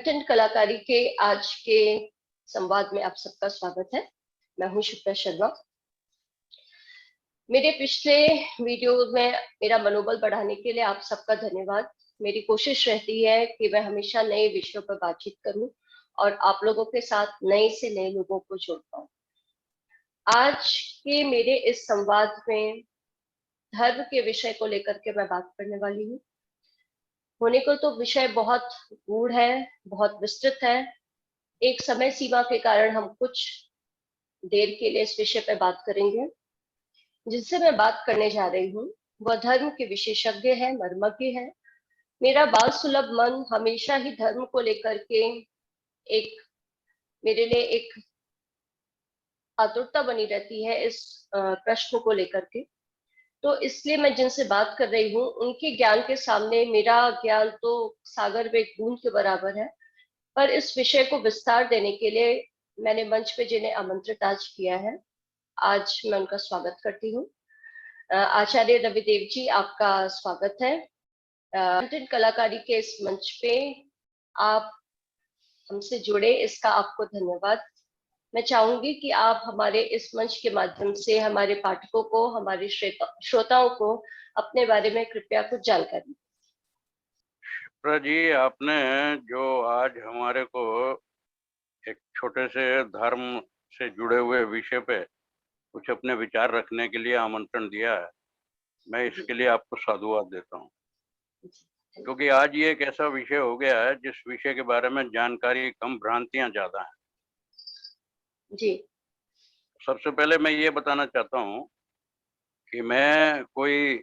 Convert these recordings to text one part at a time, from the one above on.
Content कलाकारी के आज के संवाद में आप सबका स्वागत है। मैं हूं शिप्रा शर्मा। मेरे पिछले वीडियो में मेरा मनोबल बढ़ाने के लिए आप सबका धन्यवाद। मेरी कोशिश रहती है कि मैं हमेशा नए विषयों पर बातचीत करूं और आप लोगों के साथ नए से नए लोगों को जोड़ पाऊं। आज के मेरे इस संवाद में धर्म के विषय को लेकर के मैं बात करने वाली हूँ। होने को तो विषय बहुत गूढ़ है, बहुत विस्तृत है। एक समय सीमा के कारण हम कुछ देर के लिए इस विषय पर बात करेंगे। जिससे मैं बात करने जा रही हूँ वह धर्म के विशेषज्ञ है, मर्मज्ञ है। मेरा बाल सुलभ मन हमेशा ही धर्म को लेकर के एक मेरे लिए एक आतुरता बनी रहती है इस प्रश्न को लेकर के। तो इसलिए मैं जिनसे बात कर रही हूँ उनके ज्ञान के सामने मेरा ज्ञान तो सागर में एक बूंद के बराबर है। पर इस विषय को विस्तार देने के लिए मैंने मंच पे जिन्हें आमंत्रित आज किया है, आज मैं उनका स्वागत करती हूँ। आचार्य रविदेव जी, आपका स्वागत है। कंटेंट कलाकारी के इस मंच पे आप हमसे जुड़े, इसका आपको धन्यवाद। मैं चाहूंगी कि आप हमारे इस मंच के माध्यम से हमारे पाठकों को, हमारे श्रोताओं को अपने बारे में कृपया कुछ जानकारी। शिप्रा जी, आपने जो आज हमारे को एक छोटे से धर्म से जुड़े हुए विषय पे कुछ अपने विचार रखने के लिए आमंत्रण दिया है, मैं इसके लिए आपको साधुवाद देता हूँ। क्योंकि आज ये एक ऐसा विषय हो गया है जिस विषय के बारे में जानकारी कम, भ्रांतियां ज्यादा हैं। जी। सबसे पहले मैं ये बताना चाहता हूँ कि मैं कोई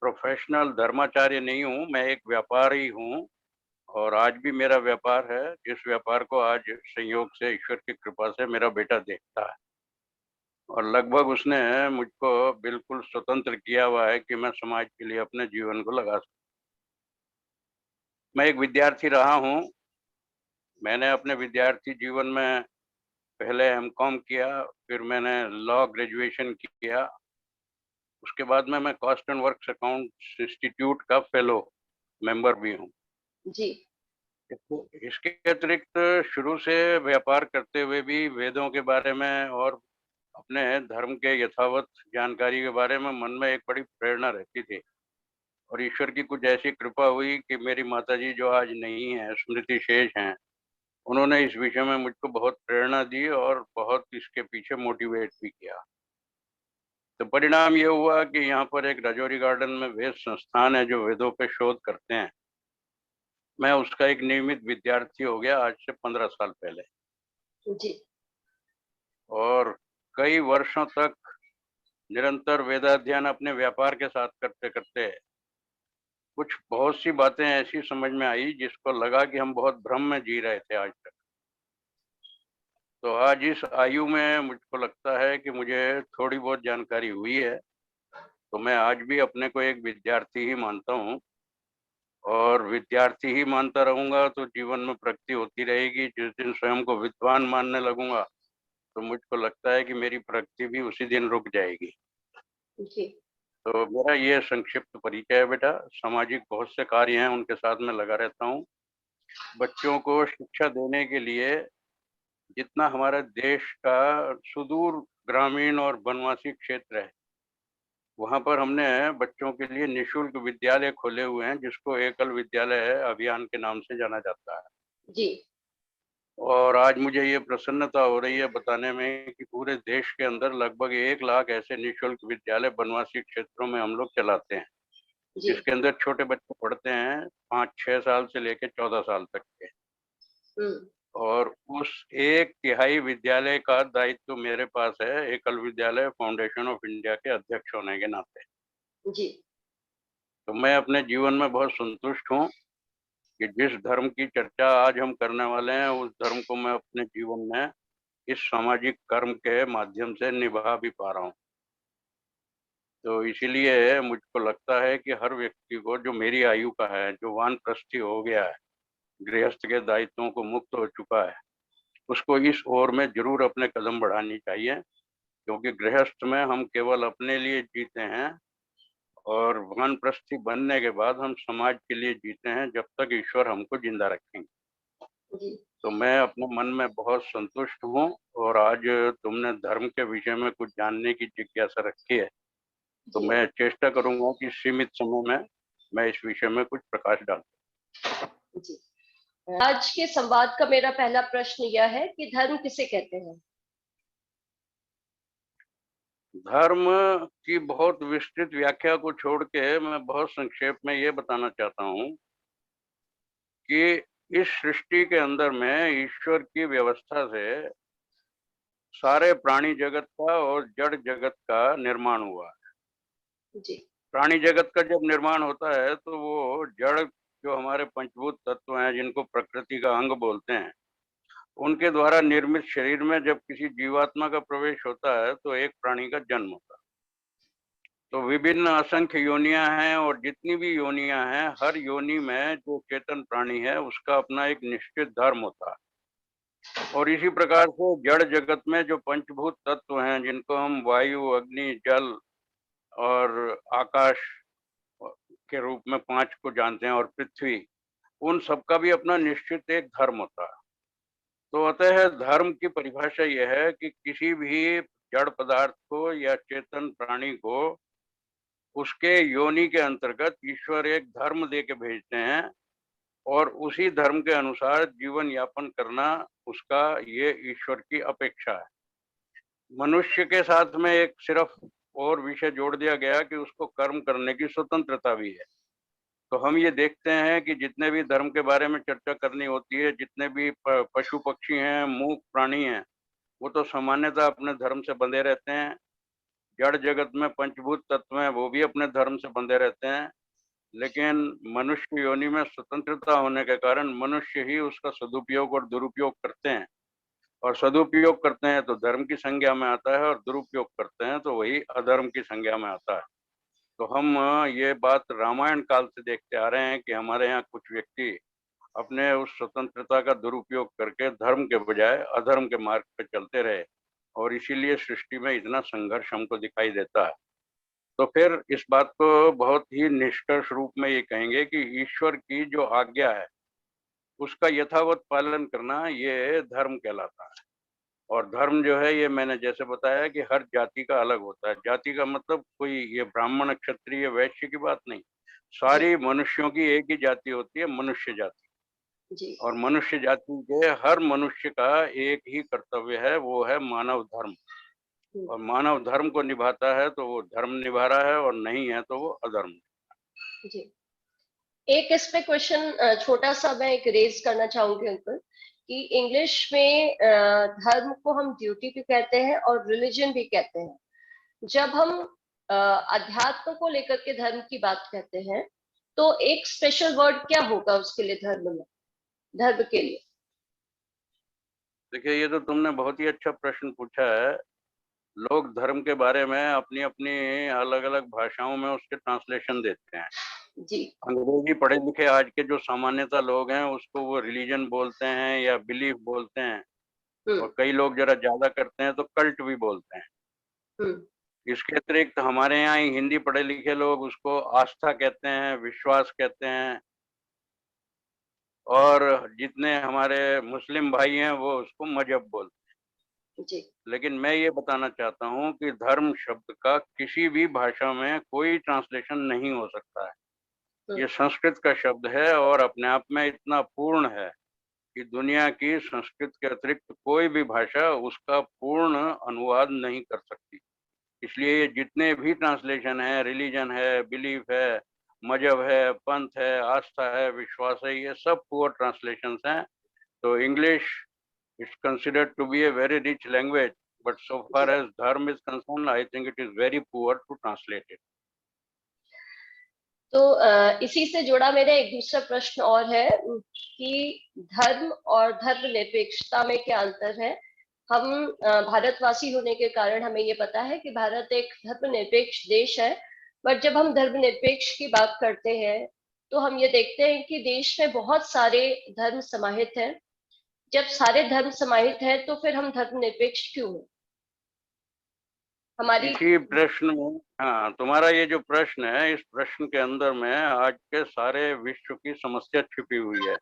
प्रोफेशनल धर्माचार्य नहीं हूँ, मैं एक व्यापारी हूँ और आज भी मेरा व्यापार है, जिस व्यापार को आज संयोग से, ईश्वर की कृपा से मेरा बेटा देखता है और लगभग उसने मुझको बिल्कुल स्वतंत्र किया हुआ है कि मैं समाज के लिए अपने जीवन को लगा सकूं। मैं एक विद्यार्थी रहा हूँ। मैंने अपने विद्यार्थी जीवन में पहले एमकॉम किया, फिर मैंने लॉ ग्रेजुएशन किया। उसके बाद में मैं cost and works accounts institute का फेलो मेंबर भी हूँ। जी। इसके अतिरिक्त शुरू से व्यापार करते हुए भी वेदों के बारे में और अपने धर्म के यथावत जानकारी के बारे में मन में एक बड़ी प्रेरणा रहती थी और ईश्वर की कुछ ऐसी कृपा हुई कि मेरी माताजी, जो आज नहीं है, स्मृति शेष हैं, उन्होंने इस विषय में मुझको बहुत प्रेरणा दी और बहुत इसके पीछे मोटिवेट भी किया। तो परिणाम ये हुआ कि यहाँ पर एक राजौरी गार्डन में वेद संस्थान है जो वेदों पे शोध करते हैं। मैं उसका एक नियमित विद्यार्थी हो गया आज से 15 साल पहले। जी। और कई वर्षों तक निरंतर वेदाध्ययन अपने व्यापार के साथ करते करते कुछ बहुत सी बातें ऐसी समझ में आई जिसको लगा कि हम बहुत भ्रम में जी रहे थे आज तक। तो आज इस आयु में मुझको लगता है कि मुझे थोड़ी बहुत जानकारी हुई है, तो मैं आज भी अपने को एक विद्यार्थी ही मानता हूँ और विद्यार्थी ही मानता रहूंगा तो जीवन में प्रगति होती रहेगी। जिस दिन स्वयं को विद्वान मानने लगूंगा तो मुझको लगता है कि मेरी प्रगति भी उसी दिन रुक जाएगी। जी। तो मेरा ये संक्षिप्त परिचय है बेटा। सामाजिक बहुत से कार्य हैं, उनके साथ में लगा रहता हूँ। बच्चों को शिक्षा देने के लिए जितना हमारे देश का सुदूर ग्रामीण और वनवासी क्षेत्र है, वहाँ पर हमने बच्चों के लिए निःशुल्क विद्यालय खोले हुए हैं, जिसको एकल विद्यालय अभियान के नाम से जाना जाता है। जी। और आज मुझे ये प्रसन्नता हो रही है बताने में कि पूरे देश के अंदर लगभग 1 लाख ऐसे निःशुल्क विद्यालय वनवासी क्षेत्रों में हम लोग चलाते हैं, जी। जिसके अंदर छोटे बच्चे पढ़ते हैं 5-6 साल से लेकर 14 साल तक के। और उस 1/3 विद्यालय का दायित्व मेरे पास है, एकल विद्यालय फाउंडेशन ऑफ इंडिया के अध्यक्ष होने के नाते। जी। तो मैं अपने जीवन में बहुत संतुष्ट हूँ कि जिस धर्म की चर्चा आज हम करने वाले हैं, उस धर्म को मैं अपने जीवन में इस सामाजिक कर्म के माध्यम से निभा भी पा रहा हूँ। तो इसीलिए मुझको लगता है कि हर व्यक्ति को, जो मेरी आयु का है, जो वानप्रस्थी हो गया है, गृहस्थ के दायित्वों को मुक्त हो चुका है, उसको इस ओर में जरूर अपने कदम बढ़ानी चाहिए। क्योंकि गृहस्थ में हम केवल अपने लिए जीते हैं और वानप्रस्थी बनने के बाद हम समाज के लिए जीते हैं, जब तक ईश्वर हमको जिंदा रखेंगे। तो मैं अपने मन में बहुत संतुष्ट हूँ और आज तुमने धर्म के विषय में कुछ जानने की जिज्ञासा रखी है, तो जी मैं चेष्टा करूंगा कि सीमित समय में मैं इस विषय में कुछ प्रकाश डालूं। जी। आज के संवाद का मेरा पहला प्रश्न यह है कि धर्म किसे कहते हैं? धर्म की बहुत विस्तृत व्याख्या को छोड़ के मैं बहुत संक्षेप में ये बताना चाहता हूँ कि इस सृष्टि के अंदर में ईश्वर की व्यवस्था से सारे प्राणी जगत का और जड़ जगत का निर्माण हुआ। जी प्राणी जगत का जब निर्माण होता है तो वो जड़ जो हमारे पंचभूत तत्व हैं, जिनको प्रकृति का अंग बोलते हैं, उनके द्वारा निर्मित शरीर में जब किसी जीवात्मा का प्रवेश होता है तो एक प्राणी का जन्म होता है। तो विभिन्न असंख्य योनियां हैं और जितनी भी योनियां हैं, हर योनि में जो चेतन प्राणी है उसका अपना एक निश्चित धर्म होता है। और इसी प्रकार से जड़ जगत में जो पंचभूत तत्व हैं, जिनको हम वायु, अग्नि, जल और आकाश के रूप में पांच को जानते हैं, और पृथ्वी, उन सबका भी अपना निश्चित एक धर्म होता है। तो अतः धर्म की परिभाषा यह है कि किसी भी जड़ पदार्थ को या चेतन प्राणी को उसके योनि के अंतर्गत ईश्वर एक धर्म दे के भेजते हैं और उसी धर्म के अनुसार जीवन यापन करना उसका ये ईश्वर की अपेक्षा है। मनुष्य के साथ में एक सिर्फ और विषय जोड़ दिया गया कि उसको कर्म करने की स्वतंत्रता भी है। तो हम ये देखते हैं कि जितने भी धर्म के बारे में चर्चा करनी होती है, जितने भी पशु पक्षी हैं, मूक प्राणी हैं, वो तो सामान्यतः अपने धर्म से बंधे रहते हैं। जड़ जगत में पंचभूत तत्व हैं, वो भी अपने धर्म से बंधे रहते हैं। लेकिन मनुष्य योनि में स्वतंत्रता होने के कारण मनुष्य ही उसका सदुपयोग और दुरुपयोग करते हैं, और सदुपयोग करते हैं तो धर्म की संज्ञा में आता है और दुरुपयोग करते हैं तो वही अधर्म की संज्ञा में आता है। तो हम ये बात रामायण काल से देखते आ रहे हैं कि हमारे यहाँ कुछ व्यक्ति अपने उस स्वतंत्रता का दुरुपयोग करके धर्म के बजाय अधर्म के मार्ग पर चलते रहे, और इसीलिए सृष्टि में इतना संघर्ष हमको दिखाई देता है। तो फिर इस बात को बहुत ही निष्कर्ष रूप में ये कहेंगे कि ईश्वर की जो आज्ञा है उसका यथावत पालन करना ये धर्म कहलाता है। और धर्म जो है, ये मैंने जैसे बताया कि हर जाति का अलग होता है। जाति का मतलब कोई ये ब्राह्मण, क्षत्रिय, वैश्य की बात नहीं। जी सारी मनुष्यों की एक ही जाति होती है, मनुष्य जाति। जी और मनुष्य जाति के हर मनुष्य का एक ही कर्तव्य है, वो है मानव धर्म। और मानव धर्म को निभाता है तो वो धर्म निभा रहा है, और नहीं है तो वो अधर्म। जी। एक इस पे क्वेश्चन छोटा सा मैं एक रेज करना चाहूंगी अंकल, कि इंग्लिश में धर्म को हम ड्यूटी भी कहते हैं और रिलीजन भी कहते हैं। जब हम अध्यात्म को लेकर के धर्म की बात कहते हैं, तो एक स्पेशल वर्ड क्या होगा उसके लिए धर्म में, धर्म के लिए? देखिए, ये तो तुमने बहुत ही अच्छा प्रश्न पूछा है। लोग धर्म के बारे में अपनी अपनी अलग अलग भाषाओं में उसके ट्रांसलेशन देते हैं। जी अंग्रेजी पढ़े लिखे आज के जो सामान्यतः लोग हैं उसको वो रिलीजन बोलते हैं या बिलीफ बोलते हैं, हम्म और कई लोग जरा ज्यादा करते हैं तो कल्ट भी बोलते हैं। हम्म इसके अतिरिक्त हमारे यहाँ ही हिंदी पढ़े लिखे लोग उसको आस्था कहते हैं, विश्वास कहते हैं, और जितने हमारे मुस्लिम भाई हैं वो उसको मजहब बोलते जी हैं। लेकिन मैं ये बताना चाहता हूँ कि धर्म शब्द का किसी भी भाषा में कोई ट्रांसलेशन नहीं हो सकता है। हम्म ये संस्कृत का शब्द है और अपने आप में इतना पूर्ण है कि दुनिया की संस्कृत के अतिरिक्त कोई भी भाषा उसका पूर्ण अनुवाद नहीं कर सकती। इसलिए ये जितने भी ट्रांसलेशन है, रिलीजन है, बिलीफ है, मजहब है, पंथ है, आस्था है, विश्वास है, ये सब पुअर ट्रांसलेशंस हैं। तो English is considered to be a very rich language, but so far जी। As dharma is concern, I think it is very poor to translate it. तो इसी से जुड़ा मेरा एक दूसरा प्रश्न और है कि धर्म और धर्मनिरपेक्षता में क्या अंतर है? हम भारतवासी होने के कारण हमें ये पता है कि भारत एक धर्मनिरपेक्ष देश है। बट जब हम धर्मनिरपेक्ष की बात करते हैं, तो हम ये देखते हैं कि देश में बहुत सारे धर्म समाहित हैं। जब सारे धर्म समाहित हैं, तो फिर हम धर्मनिरपेक्ष क्यों हैं? हमारी। इसी प्रश्न में, हाँ, तुम्हारा ये जो प्रश्न है, इस प्रश्न के अंदर में आज के सारे विश्व की समस्या छिपी हुई है।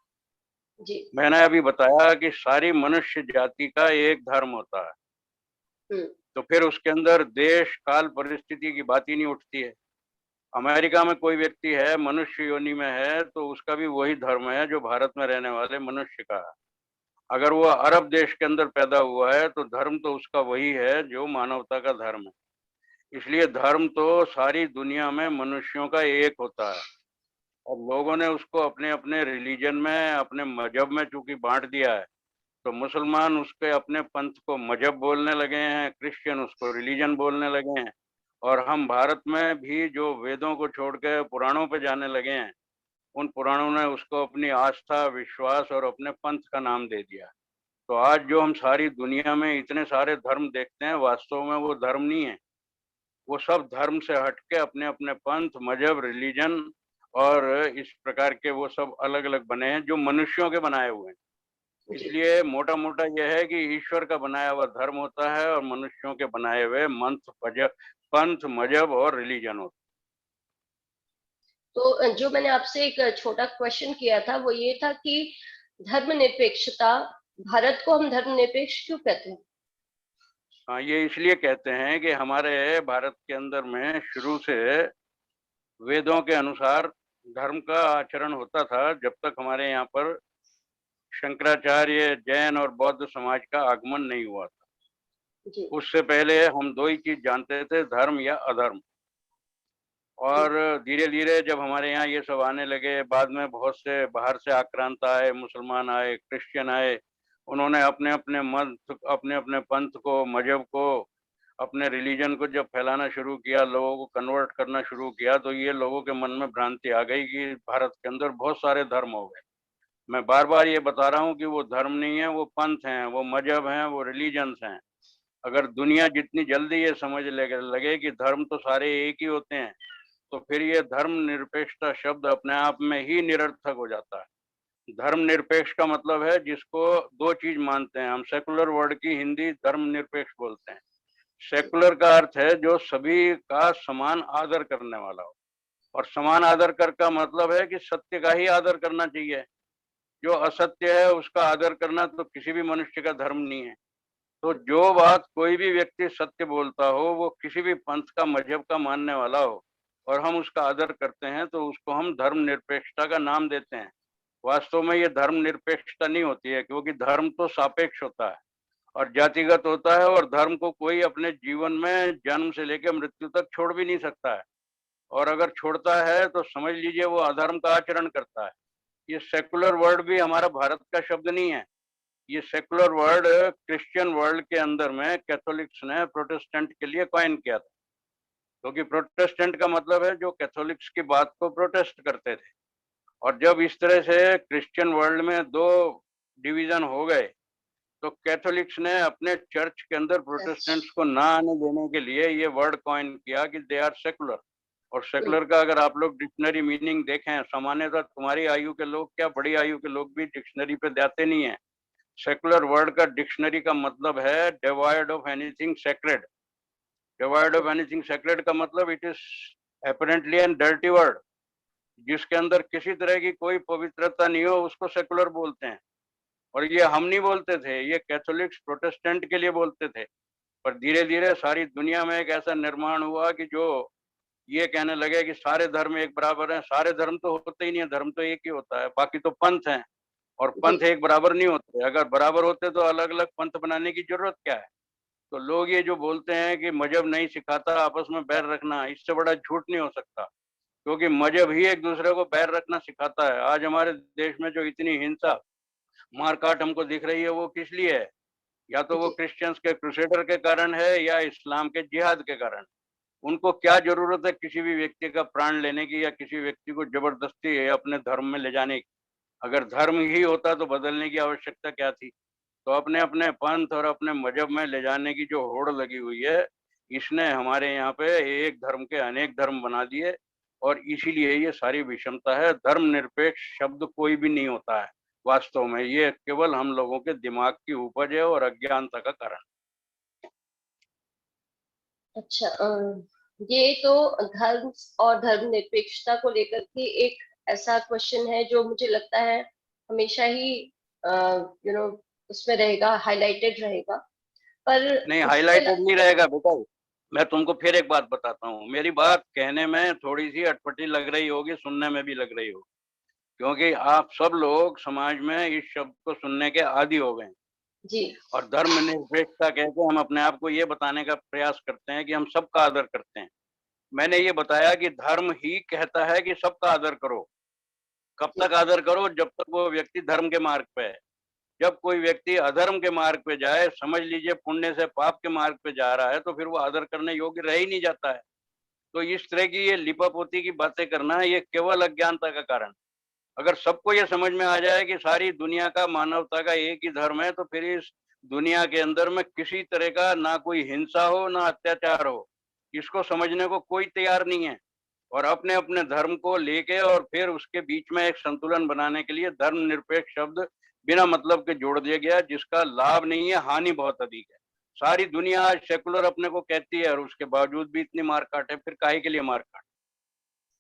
जी। मैंने अभी बताया कि सारी मनुष्य जाति का एक धर्म होता है, तो फिर उसके अंदर देश काल परिस्थिति की बात ही नहीं उठती है। अमेरिका में कोई व्यक्ति है, मनुष्य योनि में है, तो उसका भी वही धर्म है जो भारत में रहने वाले मनुष्य का है। अगर वो अरब देश के अंदर पैदा हुआ है तो धर्म तो उसका वही है जो मानवता का धर्म है। इसलिए धर्म तो सारी दुनिया में मनुष्यों का एक होता है, और लोगों ने उसको अपने अपने रिलीजन में, अपने मजहब में चूंकि बांट दिया है, तो मुसलमान उसके अपने पंथ को मजहब बोलने लगे हैं, क्रिश्चियन उसको रिलीजन बोलने लगे हैं, और हम भारत में भी जो वेदों को छोड़ के पुराणों पे जाने लगे हैं, उन पुराणों ने उसको अपनी आस्था, विश्वास और अपने पंथ का नाम दे दिया। तो आज जो हम सारी दुनिया में इतने सारे धर्म देखते हैं, वास्तव में वो धर्म नहीं है। वो सब धर्म से हटके अपने अपने पंथ, मजहब, रिलीजन और इस प्रकार के वो सब अलग अलग बने हैं जो मनुष्यों के बनाए हुए हैं। जी। इसलिए मोटा मोटा यह है कि ईश्वर का बनाया हुआ धर्म होता है और मनुष्यों के बनाए हुए पंथ, मजहब और रिलीजन होता तो जो मैंने आपसे एक छोटा क्वेश्चन किया था वो ये था कि धर्मनिरपेक्षता, भारत को हम धर्मनिरपेक्ष क्यों कहते हैं? है। हाँ, ये इसलिए कहते हैं कि हमारे भारत के अंदर में शुरू से वेदों के अनुसार धर्म का आचरण होता था, जब तक हमारे यहाँ पर शंकराचार्य, जैन और बौद्ध समाज का आगमन नहीं हुआ था। जी। उससे पहले हम दो ही चीज जानते थे, धर्म या अधर्म। जी। और धीरे धीरे जब हमारे यहाँ ये सब आने लगे, बाद में बहुत से बाहर से आक्रांत आए, मुसलमान आए, क्रिश्चियन आए, उन्होंने अपने अपने मत, अपने अपने पंथ को, मजहब को, अपने रिलीजन को जब फैलाना शुरू किया, लोगों को कन्वर्ट करना शुरू किया, तो ये लोगों के मन में भ्रांति आ गई कि भारत के अंदर बहुत सारे धर्म हो गए। मैं बार बार ये बता रहा हूँ कि वो धर्म नहीं है, वो पंथ हैं, वो मजहब हैं, वो रिलीजन्स हैं। अगर दुनिया जितनी जल्दी ये समझ लगे कि धर्म तो सारे एक ही होते हैं, तो फिर ये धर्म निरपेक्षता शब्द अपने आप में ही निरर्थक हो जाता है। धर्म निरपेक्ष का मतलब है जिसको दो चीज मानते हैं हम। सेकुलर वर्ड की हिंदी धर्म निरपेक्ष बोलते हैं। सेकुलर का अर्थ है जो सभी का समान आदर करने वाला हो, और समान आदर कर का मतलब है कि सत्य का ही आदर करना चाहिए। जो असत्य है उसका आदर करना तो किसी भी मनुष्य का धर्म नहीं है। तो जो बात कोई भी व्यक्ति सत्य बोलता हो, वो किसी भी पंथ का, मजहब का मानने वाला हो, और हम उसका आदर करते हैं, तो उसको हम धर्म निरपेक्षता का नाम देते हैं। वास्तव में ये धर्म निरपेक्षता नहीं होती है, क्योंकि धर्म तो सापेक्ष होता है और जातिगत होता है, और धर्म को कोई अपने जीवन में जन्म से लेकर मृत्यु तक छोड़ भी नहीं सकता है। और अगर छोड़ता है तो समझ लीजिए वो अधर्म का आचरण करता है। ये सेकुलर वर्ड भी हमारा भारत का शब्द नहीं है। ये सेकुलर वर्ड क्रिश्चियन वर्ल्ड के अंदर में कैथोलिक्स ने प्रोटेस्टेंट के लिए कॉइन किया था, क्योंकि प्रोटेस्टेंट का मतलब है जो कैथोलिक्स की बात को प्रोटेस्ट करते थे। और जब इस तरह से क्रिश्चियन वर्ल्ड में दो डिवीजन हो गए, तो कैथोलिक्स ने अपने चर्च के अंदर प्रोटेस्टेंट्स को ना आने देने के लिए ये वर्ड कॉइन किया कि दे आर सेकुलर। और सेकुलर का अगर आप लोग डिक्शनरी मीनिंग देखें, सामान्यतः तुम्हारी आयु के लोग क्या, बड़ी आयु के लोग भी डिक्शनरी पे जाते नहीं है। सेकुलर वर्ड का डिक्शनरी का मतलब है divide of anything sacred. Divide of anything sacred का मतलब it is apparently an dirty word. जिसके अंदर किसी तरह की कोई पवित्रता नहीं हो, उसको सेकुलर बोलते हैं। और ये हम नहीं बोलते थे, ये कैथोलिक्स प्रोटेस्टेंट के लिए बोलते थे। पर धीरे धीरे सारी दुनिया में एक ऐसा निर्माण हुआ कि जो ये कहने लगे कि सारे धर्म एक बराबर हैं। सारे धर्म तो होते ही नहीं है, धर्म तो एक ही होता है, बाकी तो पंथ हैं। और जी। पंथ एक बराबर नहीं होते। अगर बराबर होते तो अलग अलग पंथ बनाने की जरूरत क्या है। तो लोग ये जो बोलते हैं कि मजहब नहीं सिखाता आपस में बैर रखना, इससे बड़ा झूठ नहीं हो सकता, क्योंकि मजहब ही एक दूसरे को बैर रखना सिखाता है। आज हमारे देश में जो इतनी हिंसा, मारकाट हमको दिख रही है, वो किस लिए है? या तो वो जी। क्रिश्चियंस के क्रूसेडर के कारण है, या इस्लाम के जिहाद के कारण। उनको क्या जरूरत है किसी भी व्यक्ति का प्राण लेने की, या किसी व्यक्ति को जबरदस्ती अपने धर्म में ले जाने की? अगर धर्म ही होता तो बदलने की आवश्यकता क्या थी? तो अपने अपने पंथ और अपने मजहब में ले जाने की जो होड़ लगी हुई है, इसने हमारे यहाँ पे एक धर्म के अनेक धर्म बना दिए। और इसीलिए ये सारी विषमता है। धर्म निरपेक्ष शब्द कोई भी नहीं होता है वास्तव में। ये केवल हम लोगों के दिमाग की उपज है और अज्ञानता का कारण। अच्छा, ये तो धर्म और धर्मनिरपेक्षता को लेकर के एक ऐसा क्वेश्चन है जो मुझे लगता है हमेशा ही उसमें रहेगा, हाईलाइटेड रहेगा। पर नहीं, उसके हाइलाइटेड नहीं रहेगा बेटा। मैं तुमको फिर एक बात बताता हूँ। मेरी बात कहने में थोड़ी सी अटपटी लग रही होगी, सुनने में भी लग रही होगी, क्योंकि आप सब लोग समाज में इस शब्द को सुनने के आदी हो गए हैं। जी और धर्मनिरपेक्षता कह के हम अपने आप को ये बताने का प्रयास करते हैं कि हम सबका आदर करते हैं। मैंने ये बताया कि धर्म ही कहता है कि सबका आदर करो। कब जी तक आदर करो? जब तक वो व्यक्ति धर्म के मार्ग पे है। जब कोई व्यक्ति अधर्म के मार्ग पे जाए, समझ लीजिए पुण्य से पाप के मार्ग पे जा रहा है, तो फिर वो आदर करने योग्य रह ही नहीं जाता है। तो इस तरह की ये लिपापोती की बातें करना, ये केवल अज्ञानता का कारण। अगर सबको ये समझ में आ जाए कि सारी दुनिया का, मानवता का एक ही धर्म है, तो फिर इस दुनिया के अंदर में किसी तरह का ना कोई हिंसा हो, ना अत्याचार हो। इसको समझने को कोई तैयार नहीं है। और अपने अपने धर्म को लेके और फिर उसके बीच में एक संतुलन बनाने के लिए धर्मनिरपेक्ष शब्द बिना मतलब के जोड़ दिया गया, जिसका लाभ नहीं है, हानि बहुत अधिक है। सारी दुनिया आज सेकुलर अपने को कहती है और उसके बावजूद भी इतनी मार काट है, फिर काहे के लिए मार काट?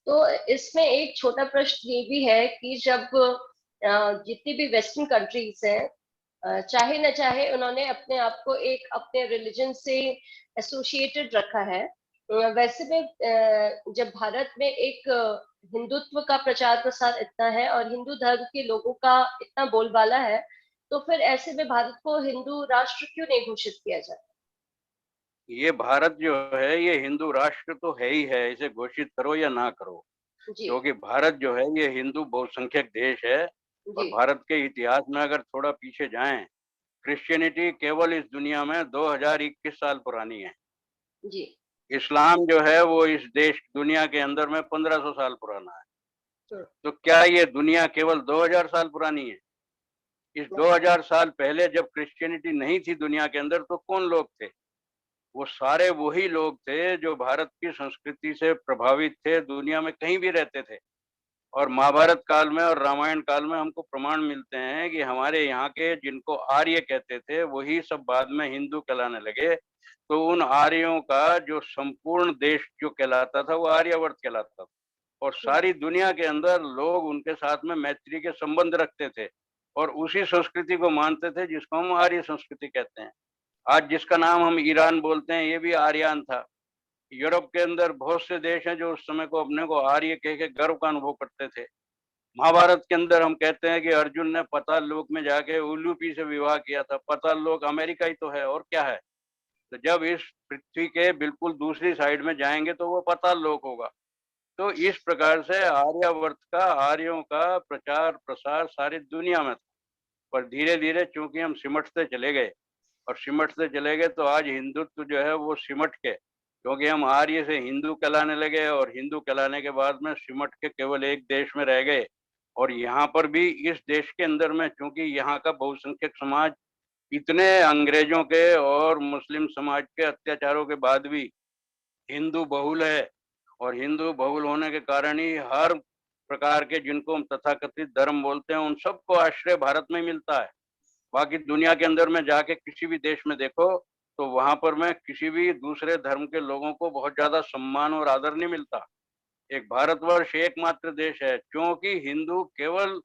तो इसमें एक छोटा प्रश्न ये भी है कि जब जितनी भी वेस्टर्न कंट्रीज हैं, चाहे न चाहे उन्होंने अपने आप को एक अपने रिलीजन से एसोसिएटेड रखा है। वैसे में जब भारत में एक हिंदुत्व का प्रचार प्रसार इतना है और हिंदू धर्म के लोगों का इतना बोलबाला है, तो फिर ऐसे में भारत को हिंदू राष्ट्र क्यों नहीं घोषित किया जाता? ये भारत जो है, ये हिंदू राष्ट्र तो है ही है, इसे घोषित करो या ना करो। जी क्योंकि भारत जो है, ये हिंदू बहुसंख्यक देश है। और जी भारत के इतिहास में अगर थोड़ा पीछे जाएं, क्रिश्चियनिटी केवल इस दुनिया में 2021 साल पुरानी है। जी इस्लाम जो है वो इस देश दुनिया के अंदर में 1500 साल पुराना है। हम्म, तो क्या ये दुनिया केवल 2000 साल पुरानी है? इस नहीं, 2000 साल पहले जब क्रिश्चियनिटी नहीं थी दुनिया के अंदर, तो कौन लोग थे? वो सारे वही लोग थे जो भारत की संस्कृति से प्रभावित थे, दुनिया में कहीं भी रहते थे। और महाभारत काल में और रामायण काल में हमको प्रमाण मिलते हैं कि हमारे यहाँ के, जिनको आर्य कहते थे, वही सब बाद में हिंदू कहलाने लगे। तो उन आर्यों का जो संपूर्ण देश जो कहलाता था, वो आर्यावर्त कहलाता था। और हम्म, सारी दुनिया के अंदर लोग उनके साथ में मैत्री के संबंध रखते थे और उसी संस्कृति को मानते थे जिसको हम आर्य संस्कृति कहते हैं। आज जिसका नाम हम ईरान बोलते हैं, ये भी आर्यान था। यूरोप के अंदर बहुत से देश हैं जो उस समय को अपने को आर्य कह के गर्व का अनुभव करते थे। महाभारत के अंदर हम कहते हैं कि अर्जुन ने पाताल लोक में जाके उल्लूपी से विवाह किया था। पाताल लोक अमेरिका ही तो है, और क्या है? तो जब इस पृथ्वी के बिल्कुल दूसरी साइड में जाएंगे तो वो पाताल लोक होगा। तो इस प्रकार से आर्यावर्त का, आर्यों का प्रचार प्रसार सारी दुनिया में था। पर धीरे धीरे चूंकि हम सिमटते चले गए और सिमटते चले गए, तो आज हिंदुत्व जो है वो सिमट के, क्योंकि हम आर्य से हिंदू कहलाने लगे और हिंदू कहलाने के बाद में सिमट के केवल एक देश में रह गए। और यहाँ पर भी, इस देश के अंदर में, चूंकि यहाँ का बहुसंख्यक समाज इतने अंग्रेजों के और मुस्लिम समाज के अत्याचारों के बाद भी हिंदू बहुल है। और हिंदू बहुल होने के कारण ही हर प्रकार के, जिनको हम तथाकथित धर्म बोलते हैं, उन सबको आश्रय भारत में मिलता है। बाकी दुनिया के अंदर में जाके किसी भी देश में देखो, तो वहां पर में किसी भी दूसरे धर्म के लोगों को बहुत ज्यादा सम्मान और आदर नहीं मिलता। एक भारतवर्ष एकमात्र देश है, क्योंकि हिंदू केवल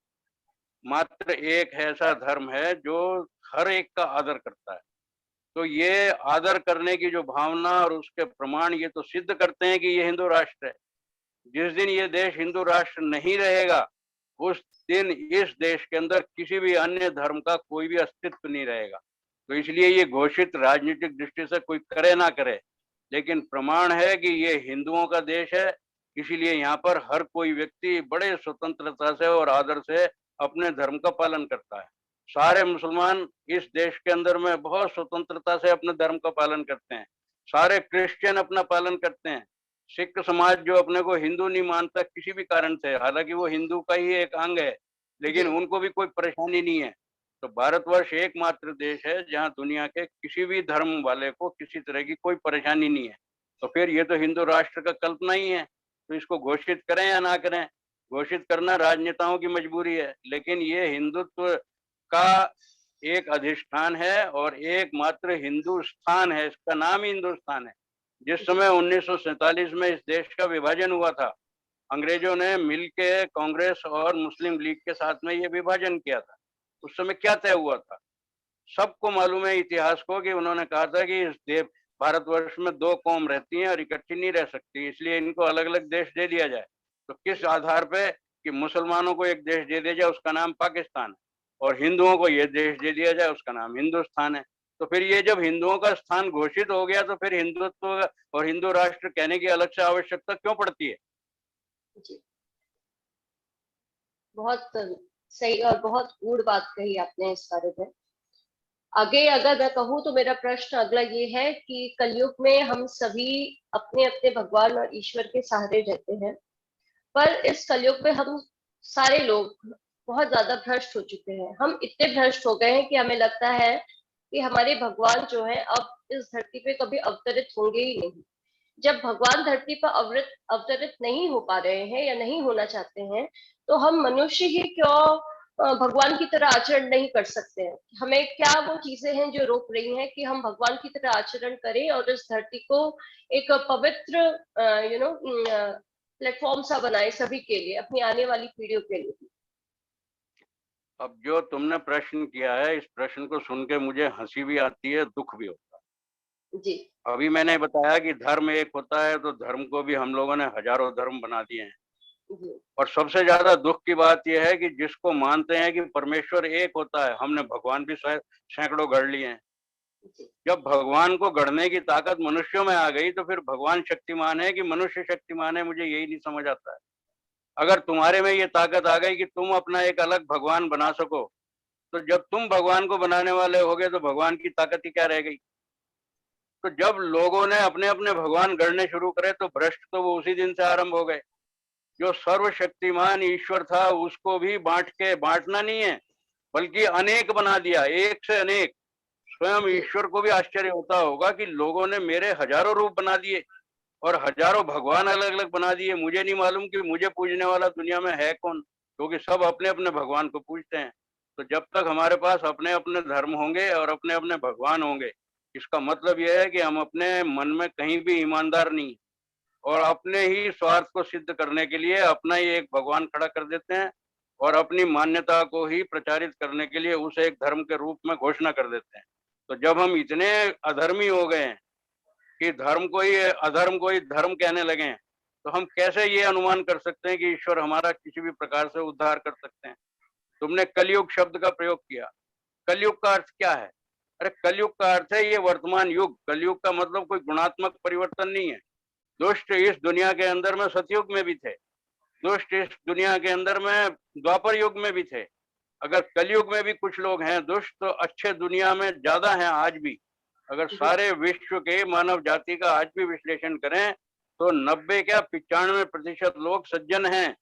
मात्र एक ऐसा धर्म है जो हर एक का आदर करता है। तो ये आदर करने की जो भावना और उसके प्रमाण, ये तो सिद्ध करते हैं कि ये हिंदू राष्ट्र है। जिस दिन ये देश हिंदू राष्ट्र नहीं रहेगा, उस दिन इस देश के अंदर किसी भी अन्य धर्म का कोई भी अस्तित्व नहीं रहेगा। तो इसलिए ये घोषित राजनीतिक दृष्टि से कोई करे ना करे, लेकिन प्रमाण है कि ये हिंदुओं का देश है। इसीलिए यहाँ पर हर कोई व्यक्ति बड़े स्वतंत्रता से और आदर से अपने धर्म का पालन करता है। सारे मुसलमान इस देश के अंदर में बहुत स्वतंत्रता से अपने धर्म का पालन करते हैं। सारे क्रिश्चियन अपना पालन करते हैं। सिख समाज जो अपने को हिंदू नहीं मानता किसी भी कारण से, हालांकि वो हिंदू का ही एक अंग है, लेकिन जी उनको भी कोई परेशानी नहीं है। तो भारतवर्ष एकमात्र देश है जहाँ दुनिया के किसी भी धर्म वाले को किसी तरह की कोई परेशानी नहीं है। तो फिर ये तो हिंदू राष्ट्र का कल्पना ही है। तो इसको घोषित करें या ना करें, घोषित करना राजनेताओं की मजबूरी है, लेकिन ये हिंदुत्व का एक अधिष्ठान है और एकमात्र हिंदुस्तान है। इसका नाम ही हिंदुस्तान है। जिस जी समय 1947 में इस देश का विभाजन हुआ था, अंग्रेजों ने मिलके कांग्रेस और मुस्लिम लीग के साथ में ये विभाजन किया था। उस समय क्या तय हुआ था? सबको मालूम है इतिहास को कि उन्होंने कहा था कि इस भारतवर्ष में 2 कौम रहती हैं और इकट्ठी नहीं रह सकती, इसलिए इनको अलग-अलग देश दे दिया जाए। तो किस आधार पे? कि मुसलमानों को एक देश दे दिया जाए, उसका नाम पाकिस्तान है, और हिंदुओं को ये देश दे दिया जाए, उसका नाम हिंदुस्तान है। तो फिर ये जब हिंदुओं का स्थान घोषित हो गया, तो फिर हिंदुत्व और हिंदू राष्ट्र कहने की अलग से आवश्यकता क्यों पड़ती है? जी, बहुत सही और बहुत गूढ़ बात कही आपने इस बारे में। आगे अगर मैं कहूँ तो मेरा प्रश्न अगला ये है कि कलयुग में हम सभी अपने अपने भगवान और ईश्वर के सहारे रहते हैं, पर इस कलयुग में हम सारे लोग बहुत ज्यादा भ्रष्ट हो चुके हैं। हम इतने भ्रष्ट हो गए हैं कि हमें लगता है कि हमारे भगवान जो है अब इस धरती पे कभी अवतरित होंगे ही नहीं। जब भगवान धरती पर अवतरित नहीं हो पा रहे हैं या नहीं होना चाहते हैं, तो हम मनुष्य ही क्यों भगवान की तरह आचरण नहीं कर सकते हैं? हमें क्या वो चीजें हैं जो रोक रही हैं कि हम भगवान की तरह आचरण करें और इस धरती को एक पवित्र प्लेटफॉर्म सा बनाए सभी के लिए, अपनी आने वाली पीढ़ियों के लिए? अब जो तुमने प्रश्न किया है, इस प्रश्न को सुन के मुझे हंसी भी आती है, दुख भी होता जी। जी। है। अभी मैंने बताया कि धर्म एक होता है, तो धर्म को भी हम लोगों ने हजारों धर्म बना दिए हैं। और सबसे ज्यादा दुख की बात यह है कि जिसको मानते हैं कि परमेश्वर एक होता है, हमने भगवान भी शायद सैकड़ों गढ़ लिए हैं। जी। जब भगवान को गढ़ने की ताकत मनुष्यों में आ गई, तो फिर भगवान शक्तिमान है कि मनुष्य शक्तिमान है, मुझे यही नहीं समझ आता है। अगर तुम्हारे में ये ताकत आ गई कि तुम अपना एक अलग भगवान बना सको, तो जब तुम भगवान को बनाने वाले होगे, तो भगवान की ताकत ही क्या रह गई? तो जब लोगों ने अपने अपने भगवान गढ़ने शुरू करे, तो भ्रष्ट तो वो उसी दिन से आरंभ हो गए। जो सर्वशक्तिमान ईश्वर था, उसको भी बांटना नहीं है, बल्कि अनेक बना दिया, एक से अनेक। स्वयं जी। ईश्वर को भी आश्चर्य होता होगा कि लोगों ने मेरे हजारों रूप बना दिए और हजारों भगवान अलग अलग बना दिए। मुझे नहीं मालूम कि मुझे पूजने वाला दुनिया में है कौन, क्योंकि सब अपने अपने भगवान को पूजते हैं। तो जब तक हमारे पास अपने अपने धर्म होंगे और अपने अपने भगवान होंगे, इसका मतलब यह है कि हम अपने मन में कहीं भी ईमानदार नहीं, और अपने ही स्वार्थ को सिद्ध करने के लिए अपना ही एक भगवान खड़ा कर देते हैं, और अपनी मान्यता को ही प्रचारित करने के लिए उस एक धर्म के रूप में घोषणा कर देते हैं। तो जब हम इतने अधर्मी हो गए हैं कि अधर्म को ही धर्म कहने लगे हैं, तो हम कैसे ये अनुमान कर सकते हैं कि ईश्वर हमारा किसी भी प्रकार से उद्धार कर सकते हैं? तुमने कलयुग शब्द का प्रयोग किया। कलयुग का अर्थ क्या है? अरे कलयुग का अर्थ है ये वर्तमान युग। कलयुग का मतलब कोई गुणात्मक परिवर्तन नहीं है। दुष्ट इस दुनिया के अंदर में सतयुग में भी थे, दुष्ट इस दुनिया के अंदर में द्वापर युग में भी थे। अगर कलयुग में भी कुछ लोग हैं दुष्ट, तो अच्छे दुनिया में ज्यादा हैं आज भी। अगर जी। सारे विश्व के मानव जाति का आज भी विश्लेषण करें, तो 90 क्या 95% लोग सज्जन हैं।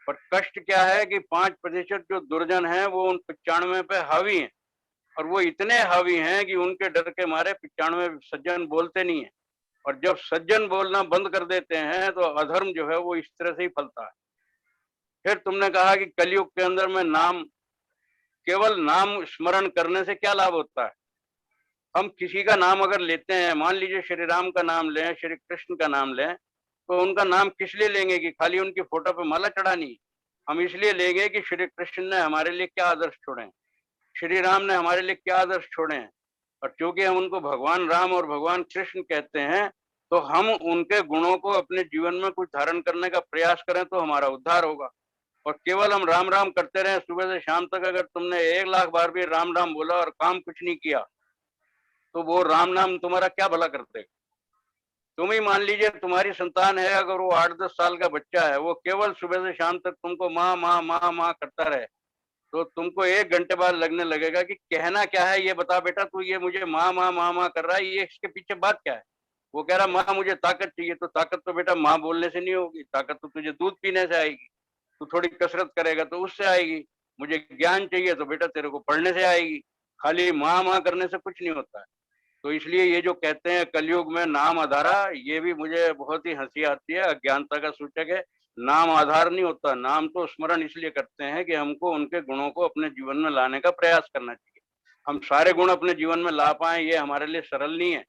पर कष्ट क्या है कि 5% जो दुर्जन हैं, वो उन 95 पे हावी हैं, और वो इतने हावी हैं कि उनके डर के मारे 95 सज्जन बोलते नहीं है। और जब सज्जन बोलना बंद कर देते हैं, तो अधर्म जो है वो इस तरह से ही फलता है। फिर तुमने कहा कि कलयुग के अंदर में केवल नाम स्मरण करने से क्या लाभ होता है? हम किसी का नाम अगर लेते हैं, मान लीजिए श्री राम का नाम लें, श्री कृष्ण का नाम लें, तो उनका नाम किस लिए लेंगे? कि खाली उनकी फोटो पे माला चढ़ानी? हम इसलिए लेंगे कि श्री कृष्ण ने हमारे लिए क्या आदर्श छोड़े हैं, श्री राम ने हमारे लिए क्या आदर्श छोड़े हैं। और क्योंकि हम उनको भगवान राम और भगवान कृष्ण कहते हैं, तो हम उनके गुणों को अपने जीवन में कुछ धारण करने का प्रयास करें, तो हमारा उद्धार होगा। और केवल हम राम राम करते रहे सुबह से शाम तक, अगर तुमने 1 लाख बार भी राम राम बोला और काम कुछ नहीं किया, तो वो राम नाम तुम्हारा क्या भला कर देगा? तुम ही मान लीजिए तुम्हारी संतान है, अगर वो 8-10 साल का बच्चा है, वो केवल सुबह से शाम तक तुमको माँ माँ माँ माँ करता रहे, तो तुमको 1 घंटे बाद लगने लगेगा कि कहना क्या है, ये बता बेटा, तू ये मुझे माँ माँ माँ माँ कर रहा है, ये इसके पीछे बात क्या है? वो कह रहा माँ मुझे ताकत चाहिए। तो ताकत तो बेटा माँ बोलने से नहीं होगी, ताकत तो तुझे दूध पीने से आएगी। तू थोड़ी कसरत करेगा तो उससे आएगी। मुझे ज्ञान चाहिए तो बेटा तेरे को पढ़ने से आएगी। खाली माँ माँ करने से कुछ नहीं होता है। तो इसलिए ये जो कहते हैं कलयुग में नाम आधारा, ये भी मुझे बहुत ही हंसी आती है, अज्ञानता का सूचक है। नाम आधार नहीं होता, नाम तो स्मरण इसलिए करते हैं कि हमको उनके गुणों को अपने जीवन में लाने का प्रयास करना चाहिए। हम सारे गुण अपने जीवन में ला पाए, ये हमारे लिए सरल नहीं है,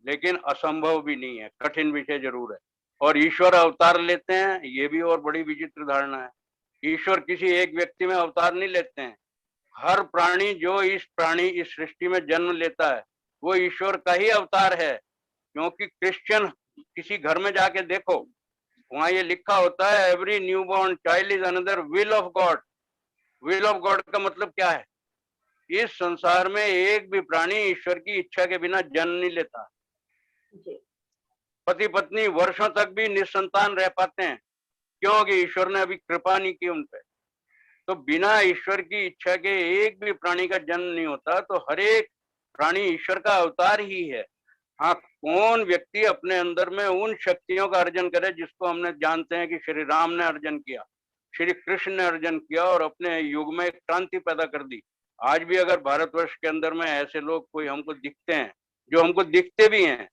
लेकिन असंभव भी नहीं है, कठिन विषय जरूर है। और ईश्वर अवतार लेते हैं, ये भी और बड़ी विचित्र धारणा है। ईश्वर किसी एक व्यक्ति में अवतार नहीं लेते हैं। हर प्राणी जो इस सृष्टि में जन्म लेता है वो ईश्वर का ही अवतार है। क्योंकि क्रिश्चियन किसी घर में जाके देखो, वहां ये लिखा होता है every newborn child is another will of God. Will of God का मतलब क्या है? इस संसार में एक भी प्राणी ईश्वर की इच्छा के बिना जन्म नहीं लेता। पति पत्नी वर्षों तक भी निसंतान रह पाते हैं, क्योंकि ईश्वर ने अभी कृपा नहीं की उन पे। तो बिना ईश्वर की इच्छा के एक भी प्राणी का जन्म नहीं होता। तो हर एक प्राणी ईश्वर का अवतार ही है। हाँ, कौन व्यक्ति अपने अंदर में उन शक्तियों का अर्जन करे जिसको हमने जानते हैं कि श्री राम ने अर्जन किया, श्री कृष्ण ने अर्जन किया और अपने युग में एक क्रांति पैदा कर दी। आज भी अगर भारतवर्ष के अंदर में ऐसे लोग कोई हमको दिखते हैं, जो हमको दिखते भी हैं,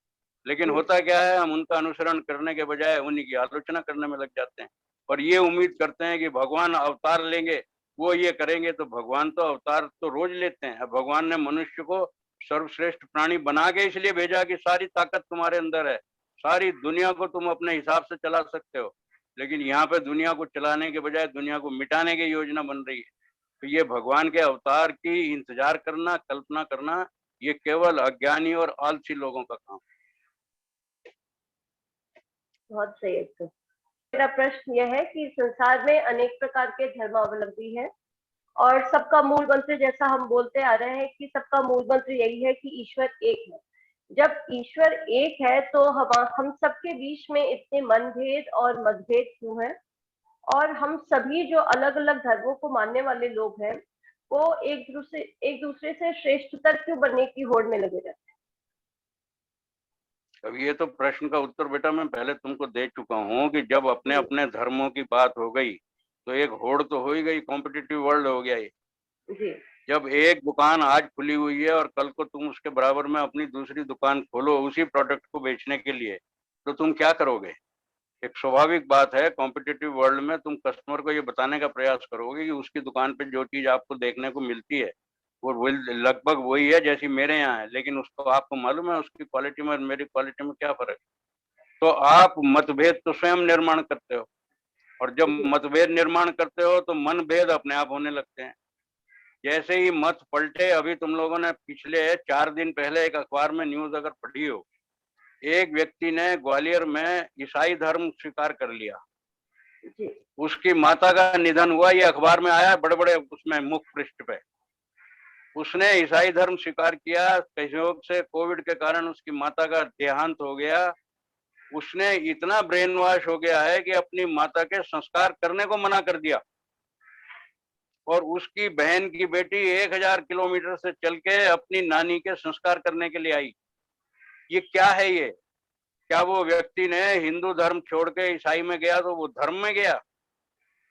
लेकिन होता क्या है, हम उनका अनुसरण करने के बजाय उन्हीं की आलोचना करने में लग जाते हैं और ये उम्मीद करते हैं कि भगवान अवतार लेंगे, वो ये करेंगे। तो भगवान तो अवतार तो रोज लेते हैं। भगवान ने मनुष्य को सर्वश्रेष्ठ प्राणी बना के इसलिए भेजा कि सारी ताकत तुम्हारे अंदर है, सारी दुनिया को तुम अपने हिसाब से चला सकते हो। लेकिन यहाँ पे दुनिया को चलाने के बजाय दुनिया को मिटाने की योजना बन रही है। तो ये भगवान के अवतार की इंतजार करना, कल्पना करना, ये केवल अज्ञानी और आलसी लोगों का काम। बहुत सही है। तो मेरा प्रश्न यह है कि संसार में अनेक प्रकार के धर्मावलंबी हैं और सबका मूल मंत्र, जैसा हम बोलते आ रहे हैं कि सबका मूल मंत्र यही है कि ईश्वर एक है। जब ईश्वर एक है तो हम सबके बीच में इतने मनभेद और मतभेद क्यों हैं? और हम सभी जो अलग अलग धर्मों को मानने वाले लोग हैं वो एक दूसरे से श्रेष्ठतर क्यों बनने की होड़ में लगे रहते हैं? अब ये तो प्रश्न का उत्तर बेटा मैं पहले तुमको दे चुका हूँ कि जब अपने अपने धर्मों की बात हो गई तो एक होड़ तो हो ही गई, कॉम्पिटिटिव वर्ल्ड हो गया ये। जी। जब एक दुकान आज खुली हुई है और कल को तुम उसके बराबर में अपनी दूसरी दुकान खोलो उसी प्रोडक्ट को बेचने के लिए, तो तुम क्या करोगे? एक स्वाभाविक बात है, कॉम्पिटिटिव वर्ल्ड में तुम कस्टमर को ये बताने का प्रयास करोगे कि उसकी दुकान पे जो चीज आपको देखने को मिलती है वो लगभग वही है जैसी मेरे यहाँ है, लेकिन उसको आपको मालूम है उसकी क्वालिटी में और मेरी क्वालिटी में क्या फर्क है। तो आप मतभेद तो स्वयं निर्माण करते हो और जब मतभेद निर्माण करते हो तो मन भेद अपने आप होने लगते हैं। जैसे ही मत पलटे, अभी तुम लोगों ने पिछले 4 दिन पहले एक अखबार में न्यूज अगर पढ़ी हो, एक व्यक्ति ने ग्वालियर में ईसाई धर्म स्वीकार कर लिया, उसकी माता का निधन हुआ, ये अखबार में आया बड़े बड़े उसमें मुख पृष्ठ पे। उसने ईसाई धर्म स्वीकार किया, सहयोग से कोविड के कारण उसकी माता का देहांत हो गया। उसने इतना ब्रेन वॉश हो गया है कि अपनी माता के संस्कार करने को मना कर दिया और उसकी बहन की बेटी 1000 किलोमीटर से चल के अपनी नानी के संस्कार करने के लिए आई। ये क्या है? ये क्या वो व्यक्ति ने हिंदू धर्म छोड़ के ईसाई में गया तो वो धर्म में गया?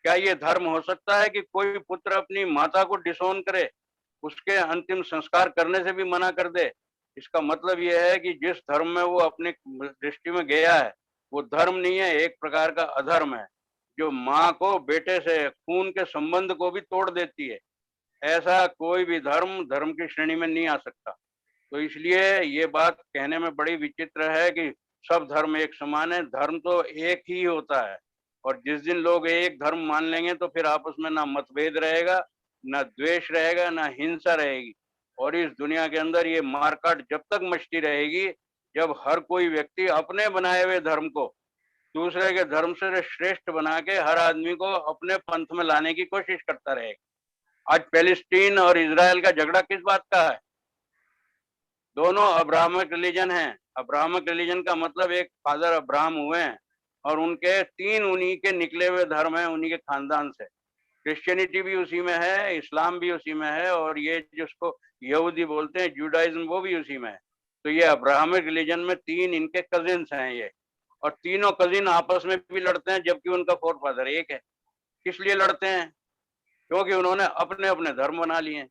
क्या ये धर्म हो सकता है कि कोई पुत्र अपनी माता को डिसोन करे, उसके अंतिम संस्कार करने से भी मना कर दे? इसका मतलब यह है कि जिस धर्म में वो अपनी दृष्टि में गया है वो धर्म नहीं है, एक प्रकार का अधर्म है, जो माँ को बेटे से खून के संबंध को भी तोड़ देती है। ऐसा कोई भी धर्म धर्म की श्रेणी में नहीं आ सकता। तो इसलिए ये बात कहने में बड़ी विचित्र है कि सब धर्म एक समान है। धर्म तो एक ही होता है और जिस दिन लोग एक धर्म मान लेंगे तो फिर आपस में ना मतभेद रहेगा, ना द्वेष रहेगा, ना हिंसा रहेगी। और इस दुनिया के अंदर ये मारकाट जब तक मचती रहेगी जब हर कोई व्यक्ति अपने बनाए हुए धर्म को दूसरे के धर्म से श्रेष्ठ बना के हर आदमी को अपने पंथ में लाने की कोशिश करता रहेगा। आज पैलेस्टीन और इजराइल का झगड़ा किस बात का है? दोनों अब्राहमिक रिलीजन हैं। अब्राहमिक रिलीजन का मतलब एक फादर अब्राहम हुए हैं और उनके 3 उन्हीं के निकले हुए धर्म हैं, उन्हीं के खानदान से। क्रिश्चियनिटी भी उसी में है, इस्लाम भी उसी में है और ये जिसको यहूदी बोलते हैं जुडाइज्म वो भी उसी में है। तो ये अब्राहमिक रिलीजन में 3 इनके कजिन्स हैं ये, और तीनों कजिन आपस में भी लड़ते हैं जबकि उनका फोर फादर एक है। किस लिए लड़ते हैं? क्योंकि उन्होंने अपने अपने धर्म बना लिए हैं।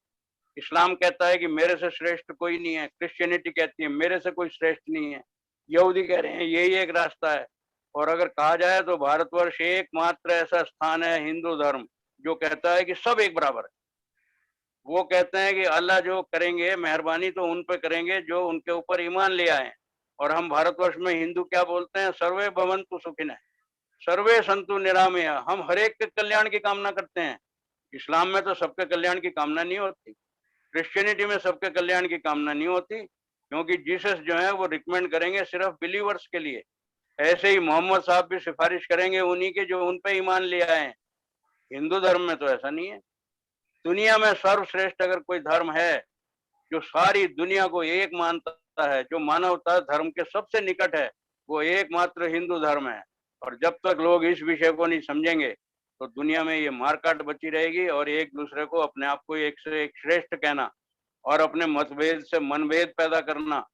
इस्लाम कहता है कि मेरे से श्रेष्ठ कोई नहीं है, क्रिश्चियनिटी कहती है मेरे से कोई श्रेष्ठ नहीं है, यहूदी कह रहे हैं यही एक रास्ता है। और अगर कहा जाए तो भारतवर्ष एकमात्र ऐसा स्थान है हिंदू धर्म जो कहता है कि सब एक बराबर है। वो कहते हैं कि अल्लाह जो करेंगे मेहरबानी तो उन पे करेंगे जो उनके ऊपर ईमान ले आए और हम भारतवर्ष में हिंदू क्या बोलते हैं, सर्वे भवन्तु सुखिनः, सर्वे संतु निरामया। हम हर एक के कल्याण की कामना करते हैं। इस्लाम में तो सबके कल्याण की कामना नहीं होती, क्रिश्चियनिटी में सबके कल्याण की कामना नहीं होती, क्योंकि जीसस जो है वो रिकमेंड करेंगे सिर्फ बिलीवर्स के लिए। ऐसे ही मोहम्मद साहब भी सिफारिश करेंगे उन्हीं के जो उन पे ईमान ले आए हैं। हिंदू धर्म में तो ऐसा नहीं है। दुनिया में सर्वश्रेष्ठ अगर कोई धर्म है जो सारी दुनिया को एक मानता है, जो मानवता धर्म के सबसे निकट है, वो एकमात्र हिंदू धर्म है। और जब तक लोग इस विषय को नहीं समझेंगे तो दुनिया में ये मारकाट बची रहेगी और एक दूसरे को अपने आप को एक से एक श्रेष्ठ कहना और अपने मतभेद से मनभेद पैदा करना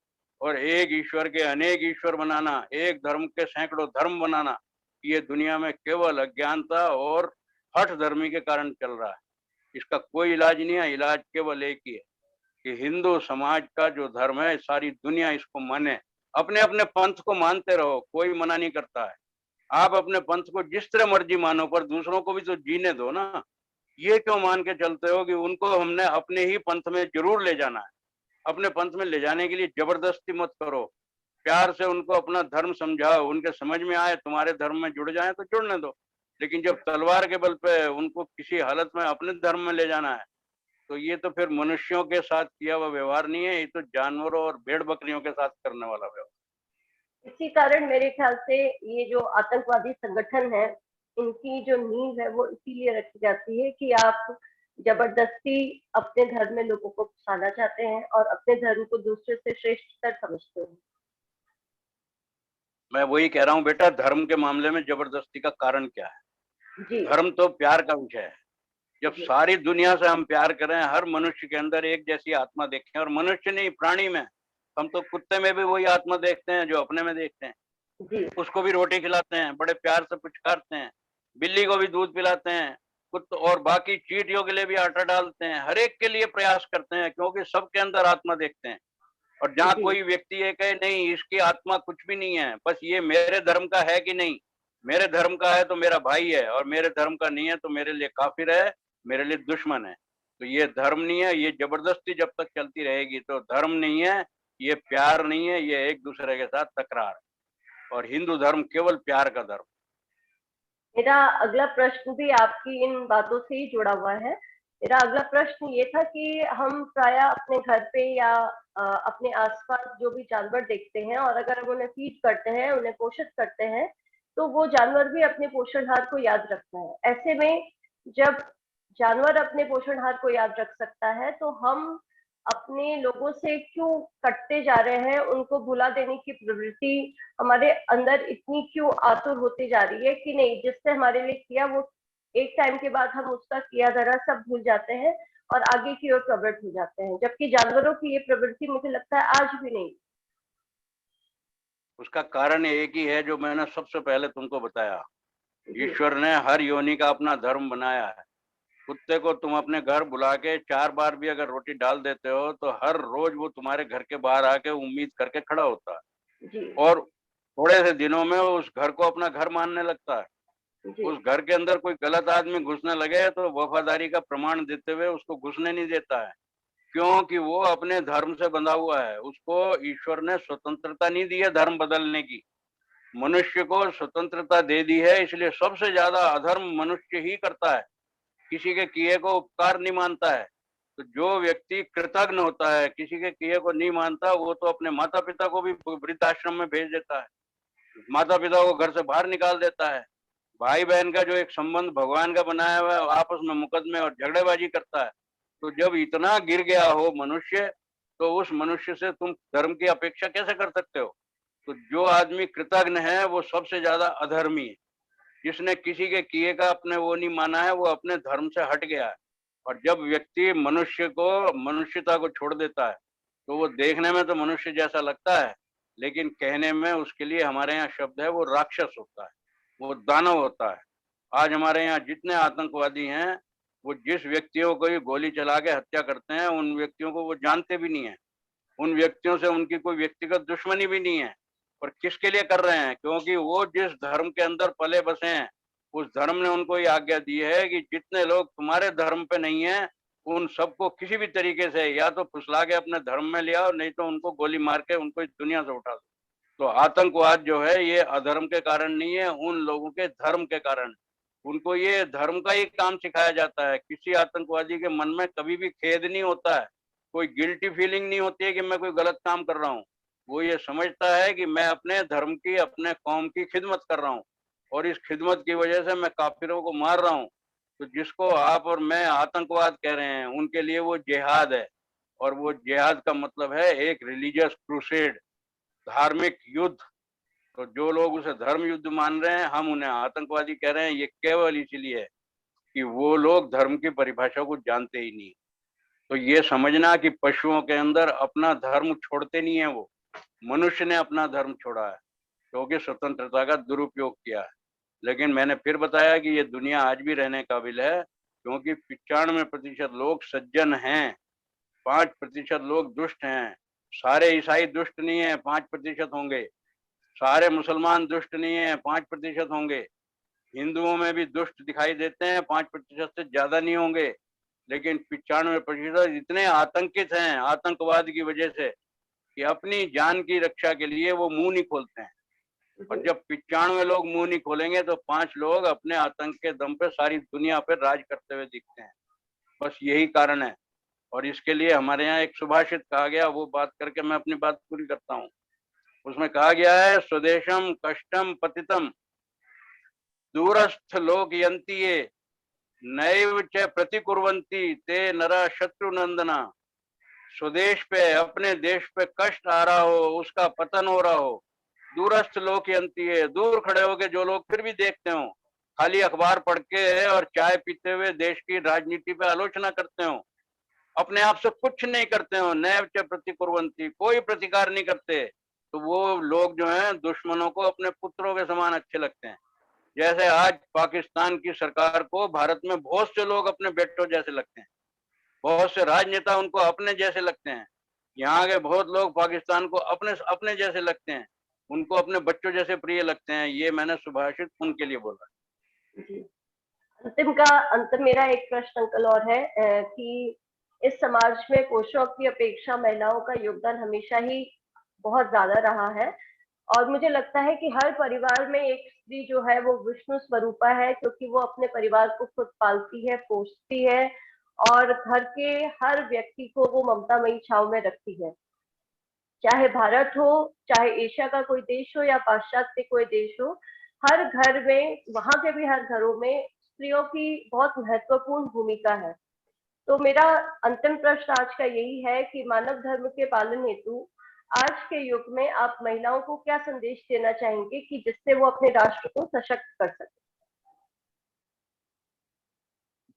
और एक ईश्वर के अनेक ईश्वर बनाना, एक धर्म के सैकड़ों धर्म बनाना, ये दुनिया में केवल अज्ञानता और हठ धर्मी के कारण चल रहा है। इसका कोई इलाज नहीं है, इलाज केवल एक ही है कि हिंदू समाज का जो धर्म है सारी दुनिया इसको माने। अपने अपने पंथ को मानते रहो, कोई मना नहीं करता है। आप अपने पंथ को जिस तरह मर्जी मानो, पर दूसरों को भी तो जीने दो ना। ये क्यों मान के चलते हो कि उनको हमने अपने ही पंथ में जरूर ले जाना है। अपने पंथ में ले जाने के लिए जबरदस्ती मत करो, प्यार से उनको अपना धर्म समझाओ, उनके समझ में आए, तुम्हारे धर्म में जुड़ जाए तो जुड़ने दो। लेकिन जब तलवार के बल पे उनको किसी हालत में अपने धर्म में ले जाना है तो ये तो फिर मनुष्यों के साथ किया हुआ व्यवहार नहीं है, ये तो जानवरों और भेड़ बकरियों के साथ करने वाला व्यवहार। इसी कारण मेरे ख्याल से ये जो आतंकवादी संगठन है, इनकी जो नींव है वो इसीलिए रखी जाती है कि आप जबरदस्ती अपने धर्म में लोगों को फंसाना चाहते हैं और अपने धर्म को दूसरे से श्रेष्ठतर समझते हैं। मैं वही कह रहा हूँ बेटा, धर्म के मामले में जबरदस्ती का कारण क्या है? जी धर्म तो प्यार का विषय है। जब जी सारी दुनिया से हम प्यार करें, हर मनुष्य के अंदर एक जैसी आत्मा देखें, और मनुष्य नहीं, प्राणी में, हम तो कुत्ते में भी वही आत्मा देखते हैं जो अपने में देखते हैं। जी उसको भी रोटी खिलाते हैं, बड़े प्यार से पुचकारते हैं, बिल्ली को भी दूध पिलाते हैं, कुत्ते और बाकी चींटियों के लिए भी आटा डालते हैं, हर एक के लिए प्रयास करते हैं, क्योंकि सबके अंदर आत्मा देखते हैं। और जहाँ जी कोई व्यक्ति ये कहे नहीं इसकी आत्मा कुछ भी नहीं है, बस ये मेरे धर्म का है कि नहीं, मेरे धर्म का है तो मेरा भाई है, और मेरे धर्म का नहीं है तो मेरे लिए काफिर है, मेरे लिए दुश्मन है, तो ये धर्म नहीं है। ये जबरदस्ती जब तक चलती रहेगी तो धर्म नहीं है, ये प्यार नहीं है, ये एक दूसरे के साथ तकरार है। और हिंदू धर्म केवल प्यार का धर्म। मेरा अगला प्रश्न भी आपकी इन बातों से ही जुड़ा हुआ है। मेरा अगला प्रश्न ये था कि हम प्राय अपने घर पे या अपने आसपास जो भी जानवर देखते हैं और अगर हम उन्हें फीड करते हैं, उन्हें पोषित करते हैं, तो वो जानवर भी अपने पोषणहार को याद रखता है। ऐसे में जब जानवर अपने पोषणहार को याद रख सकता है, तो हम अपने लोगों से क्यों कटते जा रहे हैं? उनको भुला देने की प्रवृत्ति हमारे अंदर इतनी क्यों आतुर होती जा रही है कि नहीं, जिससे हमारे लिए किया वो एक टाइम के बाद हम उसका किया धरा सब भूल जाते हैं और आगे की ओर प्रवृत्त हो जाते हैं, जबकि जानवरों की ये प्रवृत्ति मुझे लगता है आज भी नहीं। उसका कारण एक ही है जो मैंने सबसे पहले तुमको बताया। जी ईश्वर ने हर योनि का अपना धर्म बनाया है। कुत्ते को तुम अपने घर बुला के 4 बार भी अगर रोटी डाल देते हो तो हर रोज वो तुम्हारे घर के बाहर आके उम्मीद करके खड़ा होता है, जी और थोड़े से दिनों में उस घर को अपना घर मानने लगता है। जी उस घर के अंदर कोई गलत आदमी घुसने लगे तो वफादारी का प्रमाण देते हुए उसको घुसने नहीं देता है, क्योंकि वो अपने धर्म से बंधा हुआ है। उसको ईश्वर ने स्वतंत्रता नहीं दी है धर्म बदलने की, मनुष्य को स्वतंत्रता दे दी है, इसलिए सबसे ज्यादा अधर्म मनुष्य ही करता है, किसी के किए को उपकार नहीं मानता है। तो जो व्यक्ति कृतज्ञ होता है, किसी के किए को नहीं मानता, वो तो अपने माता पिता को भी वृद्धाश्रम में भेज देता है, माता पिता को घर से बाहर निकाल देता है, भाई बहन का जो एक संबंध भगवान का बनाया हुआ है आपस में मुकदमे और झगड़ेबाजी करता है। तो जब इतना गिर गया हो मनुष्य, तो उस मनुष्य से तुम धर्म की अपेक्षा कैसे कर सकते हो? तो जो आदमी कृतज्ञ है वो सबसे ज्यादा अधर्मी है। जिसने किसी के किए का अपने वो नहीं माना है, वो अपने धर्म से हट गया है। और जब व्यक्ति मनुष्य को मनुष्यता को छोड़ देता है तो वो देखने में तो मनुष्य जैसा लगता है, लेकिन कहने में उसके लिए हमारे यहाँ शब्द है वो राक्षस होता है, वो दानव होता है। आज हमारे यहाँ जितने आतंकवादी हैं वो जिस व्यक्तियों को भी गोली चला के हत्या करते हैं उन व्यक्तियों को वो जानते भी नहीं है, उन व्यक्तियों से उनकी कोई व्यक्तिगत दुश्मनी भी नहीं है। और किसके लिए कर रहे हैं? क्योंकि वो जिस धर्म के अंदर पले बसे हैं उस धर्म ने उनको ये आज्ञा दी है कि जितने लोग तुम्हारे धर्म पे नहीं है उन सबको किसी भी तरीके से या तो फुसला के अपने धर्म में ले आओ, नहीं तो उनको गोली मार के उनको इस दुनिया से उठा दो। तो आतंकवाद जो है ये अधर्म के कारण नहीं है, उन लोगों के धर्म के कारण। उनको ये धर्म का ही काम सिखाया जाता है। किसी आतंकवादी के मन में कभी भी खेद नहीं होता है, कोई गिल्टी फीलिंग नहीं होती है कि मैं कोई गलत काम कर रहा हूँ। वो ये समझता है कि मैं अपने धर्म की, अपने कौम की खिदमत कर रहा हूँ और इस खिदमत की वजह से मैं काफिरों को मार रहा हूँ। तो जिसको आप और मैं आतंकवाद कह रहे हैं, उनके लिए वो जिहाद है। और वो जिहाद का मतलब है एक रिलीजियस क्रूसेड, धार्मिक युद्ध। तो जो लोग उसे धर्म युद्ध मान रहे हैं, हम उन्हें आतंकवादी कह रहे हैं, ये केवल इसीलिए है कि वो लोग धर्म की परिभाषा को जानते ही नहीं। तो ये समझना कि पशुओं के अंदर अपना धर्म छोड़ते नहीं है, वो मनुष्य ने अपना धर्म छोड़ा है क्योंकि स्वतंत्रता का दुरुपयोग किया है। लेकिन मैंने फिर बताया कि ये दुनिया आज भी रहने काबिल है क्योंकि 95% लोग सज्जन हैं, 5% लोग दुष्ट हैं। सारे ईसाई दुष्ट नहीं है, 5% होंगे। सारे मुसलमान दुष्ट नहीं है, 5% होंगे। हिंदुओं में भी दुष्ट दिखाई देते हैं, 5% से ज्यादा नहीं होंगे। लेकिन 95% इतने आतंकित हैं आतंकवाद की वजह से कि अपनी जान की रक्षा के लिए वो मुंह नहीं खोलते हैं। और जब 95 लोग मुंह नहीं खोलेंगे तो 5 लोग अपने आतंक के दम पे सारी दुनिया पे राज करते हुए दिखते हैं। बस यही कारण है। और इसके लिए हमारे यहाँ एक सुभाषित कहा गया, वो बात करके मैं अपनी बात पूरी करता हूँ। उसमें कहा गया है, स्वदेशम कष्टम पतितम दूरस्थ लोक यंतीये नैव च प्रतिकुर्वन्ति ते नरा शत्रु नंदना। स्वदेश पे, अपने देश पे कष्ट आ रहा हो, उसका पतन हो रहा हो, दूरस्थ लोक यंतीये, दूर खड़े होके जो लोग फिर भी देखते हो, खाली अखबार पढ़ के और चाय पीते हुए देश की राजनीति पे आलोचना करते हो, अपने आप से कुछ नहीं करते हो, नैव च प्रतिकुर्वन्ति, कोई प्रतिकार नहीं करते, तो वो लोग जो हैं दुश्मनों को अपने पुत्रों के समान अच्छे लगते हैं। जैसे आज पाकिस्तान की सरकार को भारत में बहुत से लोग अपने बेटों जैसे लगते हैं, बहुत से राजनेता उनको अपने जैसे लगते हैं। यहाँ के बहुत लोग पाकिस्तान को अपने अपने जैसे लगते हैं, उनको अपने बच्चों जैसे प्रिय लगते हैं। ये मैंने सुभाषित उनके लिए बोला। जी। अंत मेरा एक प्रश्न अंकल और है कि इस समाज में पुरुषों की अपेक्षा महिलाओं का योगदान हमेशा ही बहुत ज्यादा रहा है और मुझे लगता है कि हर परिवार में एक स्त्री जो है वो विष्णु स्वरूपा है क्योंकि वो अपने परिवार को खुद पालती है, पोषती है और घर के हर व्यक्ति को वो ममतामयी छाव में रखती है। चाहे भारत हो, चाहे एशिया का कोई देश हो या पाश्चात्य कोई देश हो, हर घर में, वहां के भी हर घरों में स्त्रियों की बहुत महत्वपूर्ण भूमिका है। तो मेरा अंतिम प्रश्न आज का यही है कि मानव धर्म के पालन हेतु आज के युग में आप महिलाओं को क्या संदेश देना चाहेंगे कि जिससे वो अपने राष्ट्र को सशक्त कर सके?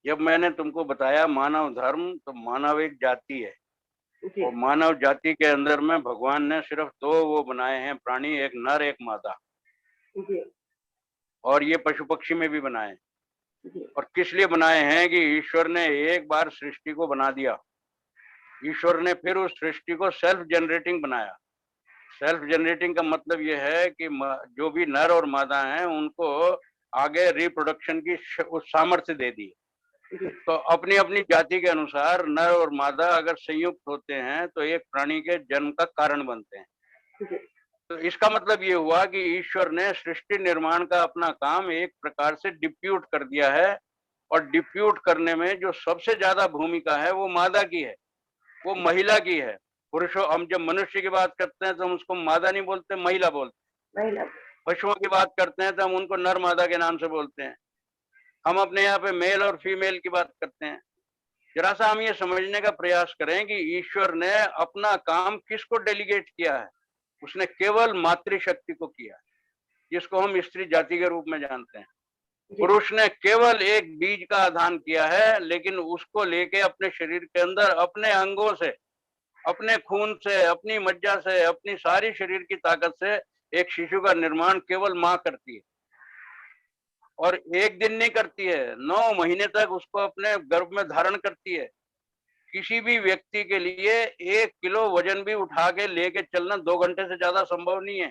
जब मैंने तुमको बताया मानव धर्म, तो मानव एक जाति है जी। और मानव जाति के अंदर में भगवान ने सिर्फ 2 वो बनाए हैं प्राणी, एक नर एक मादा। जी। और ये पशु पक्षी में भी बनाए। जी। और किस लिए बनाए हैं कि ईश्वर ने एक बार सृष्टि को बना दिया, ईश्वर ने फिर उस सृष्टि को सेल्फ जनरेटिंग बनाया। सेल्फ जनरेटिंग का मतलब ये है कि जो भी नर और मादा हैं उनको आगे रिप्रोडक्शन की उस सामर्थ्य दे दी। तो अपनी अपनी जाति के अनुसार नर और मादा अगर संयुक्त होते हैं तो एक प्राणी के जन्म का कारण बनते हैं। तो इसका मतलब ये हुआ कि ईश्वर ने सृष्टि निर्माण का अपना काम एक प्रकार से डिप्यूट कर दिया है। और डिप्यूट करने में जो सबसे ज्यादा भूमिका है वो मादा की है, वो महिला की है। पुरुषों, हम जब मनुष्य की बात करते हैं तो हम उसको मादा नहीं बोलते, महिला बोलते हैं। पशुओं की बात करते हैं तो हम उनको नर मादा के नाम से बोलते हैं। हम अपने यहाँ पे मेल और फीमेल की बात करते हैं। जरा सा हम ये समझने का प्रयास करें कि ईश्वर ने अपना काम किसको डेलीगेट किया है। उसने केवल मातृशक्ति को किया है, जिसको हम स्त्री जाति के रूप में जानते हैं। पुरुष ने केवल एक बीज का आधान किया है, लेकिन उसको लेके अपने शरीर के अंदर अपने अंगों से, अपने खून से, अपनी मज्जा से, अपनी सारी शरीर की ताकत से एक शिशु का निर्माण केवल माँ करती है। और एक दिन नहीं करती है, 9 महीने तक उसको अपने गर्भ में धारण करती है। किसी भी व्यक्ति के लिए 1 किलो वजन भी उठा के लेके चलना 2 घंटे से ज्यादा संभव नहीं है।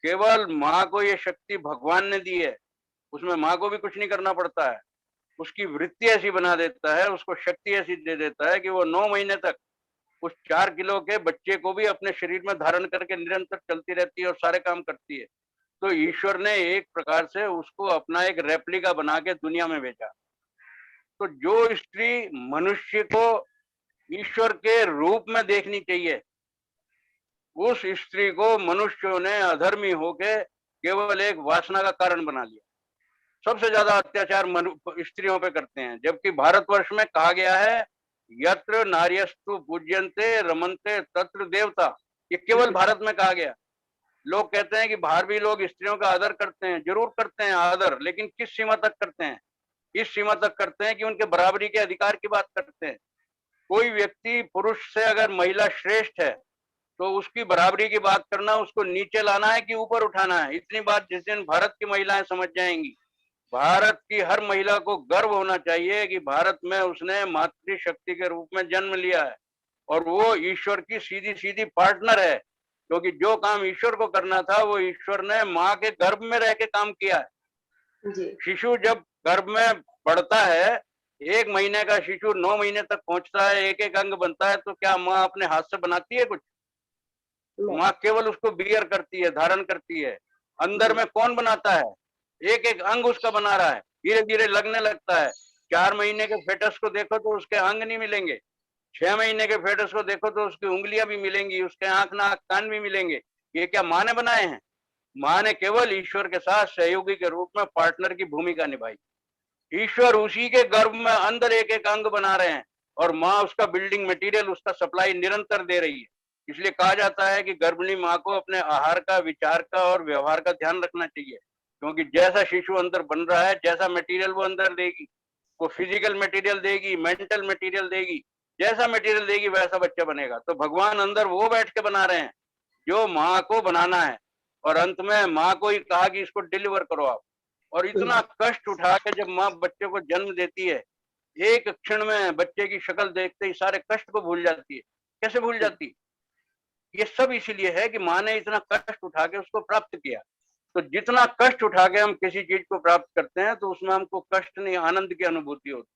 केवल माँ को ये शक्ति भगवान ने दी है, उसमें माँ को भी कुछ नहीं करना पड़ता है। उसकी वृत्ति ऐसी बना देता है, उसको शक्ति ऐसी दे देता है कि वो 9 महीने तक उस 4 किलो के बच्चे को भी अपने शरीर में धारण करके निरंतर चलती रहती है और सारे काम करती है। तो ईश्वर ने एक प्रकार से उसको अपना एक रेप्लिका बना के दुनिया में भेजा। तो जो स्त्री मनुष्य को ईश्वर के रूप में देखनी चाहिए, उस स्त्री को मनुष्यों ने अधर्मी होके केवल एक वासना का कारण बना लिया। सबसे ज्यादा अत्याचार स्त्रियों पे करते हैं, जबकि भारतवर्ष में कहा गया है यत्र नार्यस्तु पूज्यन्ते रमन्ते तत्र देवता। ये केवल भारत में कहा गया। लोग कहते हैं कि बाहर भी लोग स्त्रियों का आदर करते हैं, जरूर करते हैं आदर, लेकिन किस सीमा तक करते हैं? इस सीमा तक करते हैं कि उनके बराबरी के अधिकार की बात करते हैं। कोई व्यक्ति पुरुष से अगर महिला श्रेष्ठ है तो उसकी बराबरी की बात करना, उसको नीचे लाना है कि ऊपर उठाना है, इतनी बात जिस दिन भारत की महिलाएं समझ जाएंगी, भारत की हर महिला को गर्व होना चाहिए कि भारत में उसने मातृशक्ति के रूप में जन्म लिया है और वो ईश्वर की सीधी सीधी पार्टनर है, क्योंकि जो काम ईश्वर को करना था वो ईश्वर ने माँ के गर्भ में रह के काम किया है। शिशु जब गर्भ में बढ़ता है, 1 महीने का शिशु 9 महीने तक पहुंचता है, एक एक अंग बनता है, तो क्या माँ अपने हाथ से बनाती है कुछ? माँ केवल उसको बियर करती है, धारण करती है। अंदर में कौन बनाता है? एक एक अंग उसका बना रहा है, धीरे धीरे लगने लगता है। 4 महीने के फेटस को देखो तो उसके अंग नहीं मिलेंगे, 6 महीने के फेटस को देखो तो उसकी उंगलियां भी मिलेंगी, उसके आंख नाक कान भी मिलेंगे। ये क्या माँ ने बनाए हैं? माँ ने केवल ईश्वर के साथ सहयोगी के रूप में पार्टनर की भूमिका निभाई। ईश्वर उसी के गर्भ में अंदर एक एक अंग बना रहे हैं और माँ उसका बिल्डिंग मटेरियल, उसका सप्लाई निरंतर दे रही है। इसलिए कहा जाता है कि गर्भिणी माँ को अपने आहार का, विचार का और व्यवहार का ध्यान रखना चाहिए, क्योंकि जैसा शिशु अंदर बन रहा है, जैसा मटेरियल वो अंदर देगी, वो फिजिकल मटेरियल देगी, मेंटल मटेरियल देगी, जैसा मटेरियल देगी वैसा बच्चा बनेगा। तो भगवान अंदर वो बैठ के बना रहे हैं जो माँ को बनाना है, और अंत में माँ को ही कहा कि इसको डिलीवर करो आप। और इतना कष्ट उठा के जब माँ बच्चे को जन्म देती है, एक क्षण में बच्चे की शक्ल देखते ही सारे कष्ट को भूल जाती है। कैसे भूल जाती? ये सब इसीलिए है कि माँ ने इतना कष्ट उठा के उसको प्राप्त किया। तो जितना कष्ट उठा के हम किसी चीज को प्राप्त करते हैं तो उसमें हमको कष्ट नहीं, आनंद की अनुभूति होती।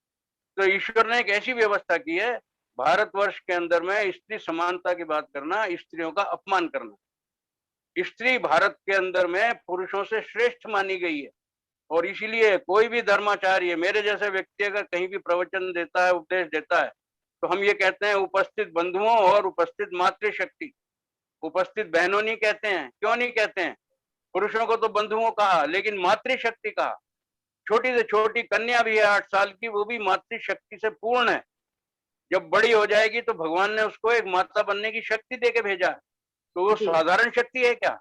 तो ईश्वर ने एक ऐसी व्यवस्था की है, भारतवर्ष के अंदर में स्त्री समानता की बात करना, स्त्रियों का अपमान करना। स्त्री भारत के अंदर में पुरुषों से श्रेष्ठ मानी गई है, और इसीलिए कोई भी धर्माचार्य, मेरे जैसे व्यक्ति अगर कहीं भी प्रवचन देता है, उपदेश देता है, तो हम ये कहते हैं उपस्थित बंधुओं और उपस्थित मातृशक्ति। उपस्थित बहनों नहीं कहते हैं। क्यों नहीं कहते हैं? पुरुषों को तो बंधुओं कहा, लेकिन मातृशक्ति कहा। छोटी से छोटी कन्या भी है 8 साल की, वो भी मातृशक्ति से पूर्ण है। जब बड़ी हो जाएगी तो भगवान ने उसको एक माता बनने की शक्ति देके भेजा, तो वो साधारण शक्ति है क्या?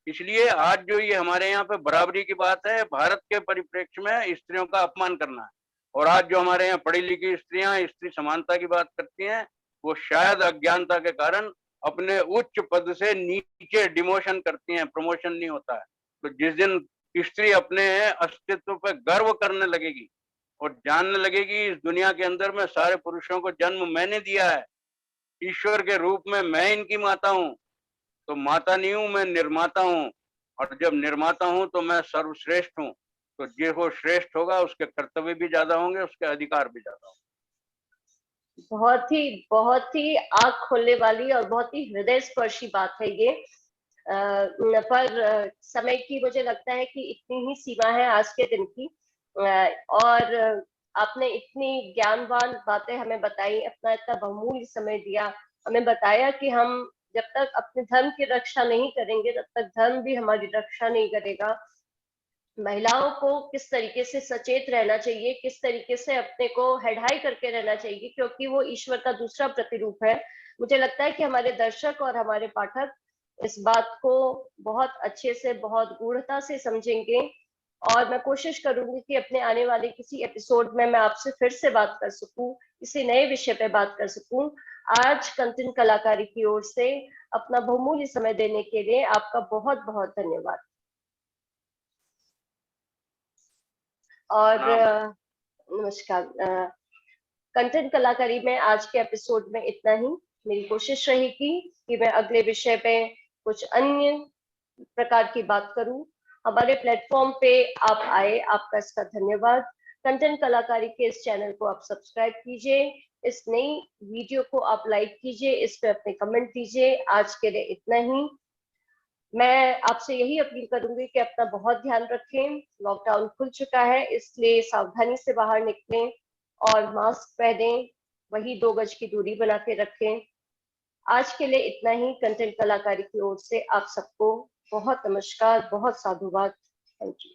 इसलिए आज जो ये हमारे यहाँ पे बराबरी की बात है, भारत के परिप्रेक्ष्य में स्त्रियों का अपमान करना है। और आज जो हमारे यहाँ पढ़ी लिखी स्त्रियां स्त्री समानता की बात करती हैं, वो शायद अज्ञानता के कारण अपने उच्च पद से नीचे डिमोशन करती हैं, प्रमोशन नहीं होता है। तो जिस दिन स्त्री अपने अस्तित्व पर गर्व करने लगेगी और जानने लगेगी इस दुनिया के अंदर में सारे पुरुषों को जन्म मैंने दिया है, ईश्वर के रूप में मैं इनकी माता हूँ, तो माता नहीं हूं, मैं निर्माता हूँ। और जब निर्माता हूं तो मैं सर्वश्रेष्ठ हूँ। तो जो श्रेष्ठ होगा उसके कर्तव्य भी ज्यादा होंगे, उसके अधिकार भी ज्यादा होंगे। बहुत ही आंख खोलने वाली और बहुत ही हृदय स्पर्शी बात है ये। पर समय की मुझे लगता है कि इतनी ही सीमा है आज के दिन की। और आपने इतनी ज्ञानवान बातें हमें बताई, अपना इतना बहुमूल्य समय दिया, हमें बताया कि हम जब तक अपने धर्म की रक्षा नहीं करेंगे तब तक धर्म भी हमारी रक्षा नहीं करेगा। महिलाओं को किस तरीके से सचेत रहना चाहिए, किस तरीके से अपने को हेड हाई करके रहना चाहिए, क्योंकि वो ईश्वर का दूसरा प्रतिरूप है। मुझे लगता है कि हमारे दर्शक और हमारे पाठक इस बात को बहुत अच्छे से, बहुत गूढ़ता से समझेंगे। और मैं कोशिश करूंगी कि अपने आने वाले किसी एपिसोड में मैं आपसे फिर से बात कर सकूं, किसी नए विषय पे बात कर सकूं। आज कंटेंट कलाकारी की ओर से अपना बहुमूल्य समय देने के लिए आपका बहुत बहुत धन्यवाद। और नमस्कार। कंटेंट कलाकारी में आज के एपिसोड में इतना ही। मेरी कोशिश रहेगी कि मैं अगले विषय पे कुछ अन्य प्रकार की बात करूं। हमारे प्लेटफॉर्म पे आप आए, आपका इसका धन्यवाद। कंटेंट कलाकारी के इस चैनल को आप सब्सक्राइब कीजिए, इस नई वीडियो को आप लाइक कीजिए, इस पे अपने कमेंट दीजिए। आज के लिए इतना ही। मैं आपसे यही अपील करूंगी कि अपना बहुत ध्यान रखें। लॉकडाउन खुल चुका है, इसलिए सावधानी से बाहर निकलें और मास्क पहनें, वही 2 गज की दूरी बना के रखें। आज के लिए इतना ही। कंटेंट कलाकारी की ओर से आप सबको बहुत नमस्कार, बहुत साधुवाद। Thank you.